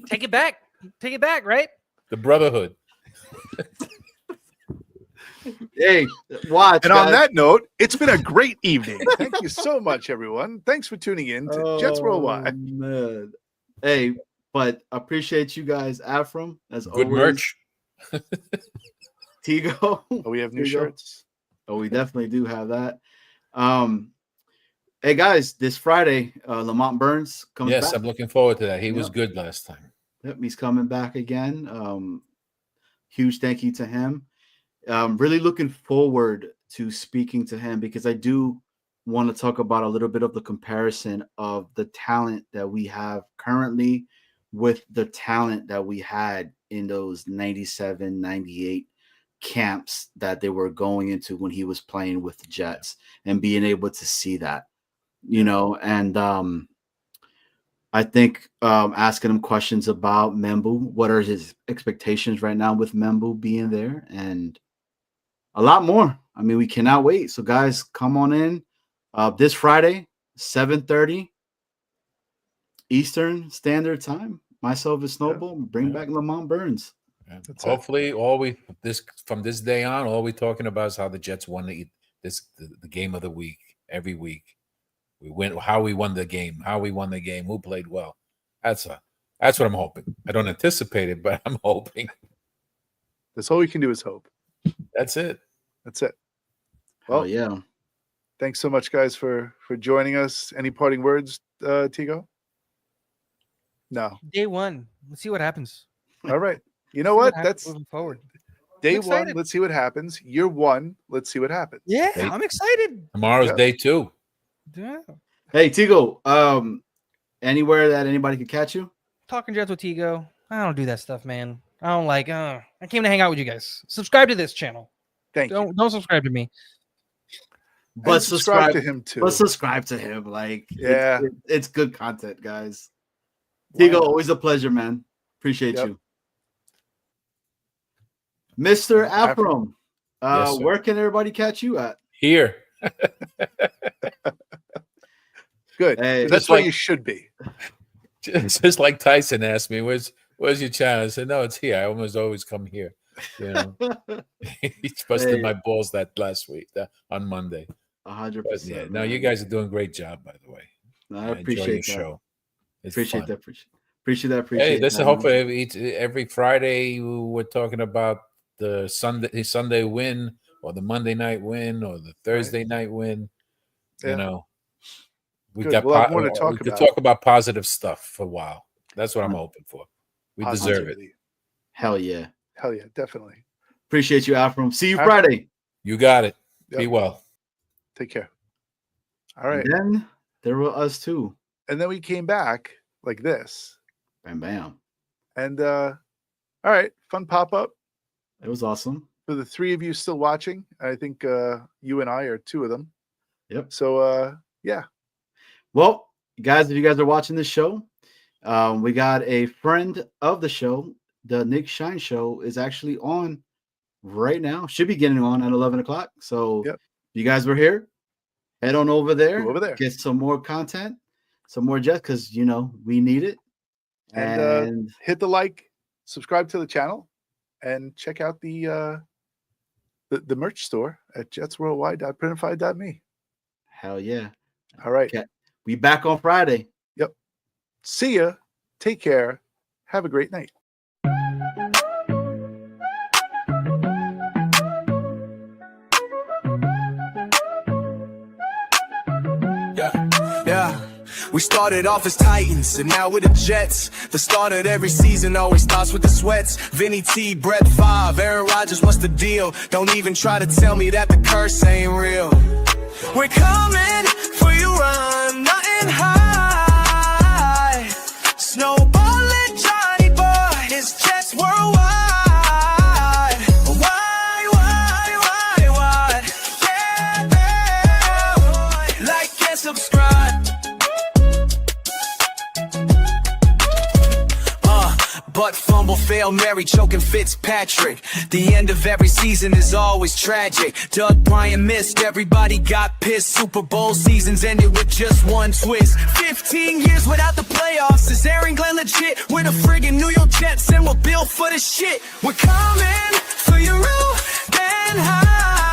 [SPEAKER 4] take it back. Take it back, right?
[SPEAKER 5] the Brotherhood?
[SPEAKER 2] Hey, watch.
[SPEAKER 3] And on
[SPEAKER 2] guys.
[SPEAKER 3] that note, it's been a great evening. Thank you so much, everyone. Thanks for tuning in to Jets Worldwide.
[SPEAKER 2] Oh, man. Hey, but appreciate you guys, Afram, as
[SPEAKER 5] Good
[SPEAKER 2] always.
[SPEAKER 5] merch.
[SPEAKER 2] Tigo.
[SPEAKER 3] Oh, we have new
[SPEAKER 2] Here you go.
[SPEAKER 3] shirts.
[SPEAKER 2] Oh, we definitely do have that. Hey guys, this Friday, Lamont Burns comes
[SPEAKER 5] Yes,
[SPEAKER 2] back.
[SPEAKER 5] I'm looking forward to that. He was
[SPEAKER 2] Yep.
[SPEAKER 5] good last time.
[SPEAKER 2] Yep, he's coming back again. Huge thank you to him. Really looking forward to speaking to him because I do want to talk about a little bit of the comparison of the talent that we have currently with the talent that we had in those 97, 98 camps that they were going into when he was playing with the Jets and being able to see that, and I think asking him questions about Membu, what are his expectations right now with Membu being there, and a lot more. I mean, we cannot wait. So, guys, come on in this Friday, 7:30 Eastern Standard Time. Myself and Snowball bring back Lamont Burns.
[SPEAKER 5] And
[SPEAKER 3] That's it.
[SPEAKER 5] hopefully, from this day on, all we're talking about is how the Jets won the game of the week every week. We win how we won the game, who played well. That's what I'm hoping. I don't anticipate it, but I'm hoping.
[SPEAKER 3] That's all we can do is hope.
[SPEAKER 5] That's it.
[SPEAKER 3] That's it.
[SPEAKER 2] Oh,
[SPEAKER 3] Well,
[SPEAKER 2] yeah.
[SPEAKER 3] thanks so much, guys, for joining us. Any parting words, Tigo? No.
[SPEAKER 4] Day one. Let's see what happens.
[SPEAKER 3] All right. You know
[SPEAKER 4] See
[SPEAKER 3] what?
[SPEAKER 4] happens
[SPEAKER 3] That's
[SPEAKER 4] moving forward.
[SPEAKER 3] day
[SPEAKER 4] I'm
[SPEAKER 3] one.
[SPEAKER 4] excited.
[SPEAKER 3] Let's see what happens. Year one. Let's see what happens.
[SPEAKER 4] Yeah,
[SPEAKER 5] Hey.
[SPEAKER 4] I'm excited.
[SPEAKER 5] Tomorrow's
[SPEAKER 3] Yeah.
[SPEAKER 5] day 2.
[SPEAKER 4] Yeah.
[SPEAKER 2] Hey, Tigo, anywhere that anybody could catch you?
[SPEAKER 4] Talking Jets with Tigo. I don't do that stuff, man. I don't like. I came to hang out with you guys. Subscribe to this channel.
[SPEAKER 3] Thank you.
[SPEAKER 4] Don't subscribe to me.
[SPEAKER 2] But
[SPEAKER 3] And subscribe to him too.
[SPEAKER 2] But subscribe to him. Like,
[SPEAKER 3] Yeah.
[SPEAKER 2] it's good content, guys.
[SPEAKER 3] Why
[SPEAKER 2] Tigo,
[SPEAKER 3] not?
[SPEAKER 2] always a pleasure, man. Appreciate
[SPEAKER 3] Yep.
[SPEAKER 2] you. Mr.
[SPEAKER 3] Afram.
[SPEAKER 2] Afram,
[SPEAKER 5] Yes, sir.
[SPEAKER 2] where can everybody catch you at?
[SPEAKER 5] Here.
[SPEAKER 3] Good.
[SPEAKER 2] Hey,
[SPEAKER 3] That's
[SPEAKER 5] just
[SPEAKER 3] where
[SPEAKER 5] like-
[SPEAKER 3] you should be.
[SPEAKER 5] Just like Tyson asked me, where's your channel? I said, no, it's here. I almost always come here. You know, he busted
[SPEAKER 2] Hey.
[SPEAKER 5] my balls that last week, on Monday.
[SPEAKER 2] 100%.
[SPEAKER 5] But yeah, no, you guys are doing a great job, by the way.
[SPEAKER 2] I
[SPEAKER 5] enjoy
[SPEAKER 2] appreciate
[SPEAKER 5] your
[SPEAKER 2] that.
[SPEAKER 5] show. It's
[SPEAKER 2] Appreciate
[SPEAKER 5] fun.
[SPEAKER 2] that. Appreciate that. Appreciate
[SPEAKER 5] Hey, listen.
[SPEAKER 2] that,
[SPEAKER 5] Hopefully, every Friday we're talking about the Sunday win, or the Monday night win, or the Thursday night win.
[SPEAKER 3] Yeah.
[SPEAKER 5] You know, we
[SPEAKER 3] Good.
[SPEAKER 5] got
[SPEAKER 3] We'll have more to talk
[SPEAKER 5] we could
[SPEAKER 3] about.
[SPEAKER 5] talk about positive stuff for a while. That's what I'm hoping for. We deserve it.
[SPEAKER 3] Positivity.
[SPEAKER 2] Hell yeah.
[SPEAKER 3] Hell yeah, definitely.
[SPEAKER 2] Appreciate you, Afram. See you
[SPEAKER 3] Afram.
[SPEAKER 2] Friday.
[SPEAKER 5] You got it. Be
[SPEAKER 3] Yep.
[SPEAKER 5] well.
[SPEAKER 3] Take care. All right.
[SPEAKER 2] And then there were us too.
[SPEAKER 3] And then we came back like this.
[SPEAKER 2] Bam, bam.
[SPEAKER 3] And all right, fun pop-up
[SPEAKER 2] It was awesome.
[SPEAKER 3] for the three of you still watching. I think you and I are two of them.
[SPEAKER 2] Yep.
[SPEAKER 3] So yeah.
[SPEAKER 2] Well, guys, if you guys are watching this show, we got a friend of the show. The Nick Shine Show is actually on right now. Should be getting on at 11 o'clock. So
[SPEAKER 3] Yep.
[SPEAKER 2] if you guys were here, head on over there.
[SPEAKER 3] Go over there.
[SPEAKER 2] Get some more content, some more Jets, because, we need it.
[SPEAKER 3] And,
[SPEAKER 2] And
[SPEAKER 3] hit the like, subscribe to the channel, and check out the merch store at jetsworldwide.printify.me.
[SPEAKER 2] hell yeah.
[SPEAKER 3] All right.
[SPEAKER 2] Okay. We back on Friday.
[SPEAKER 3] See ya. Take care. Have a great night.
[SPEAKER 1] Yeah. We started off as Titans, and now we're the Jets. The start of every season always starts with the sweats. Vinny T, Brett Favre, Aaron Rodgers, what's the deal? Don't even try to tell me that the curse ain't real. We're coming for you, run, nothing high. Snowballing Johnny Boy, his Jets worldwide. Why? Yeah, like and subscribe. But fumble, fail, Mary, choking Fitzpatrick. The end of every season is always tragic. Doug Bryant missed, everybody got pissed. Super Bowl seasons ended with just one twist. 15 years without the playoffs. Is Aaron Glenn legit? We're the friggin' New York Jets and we're built for the shit. We're coming for you real and high.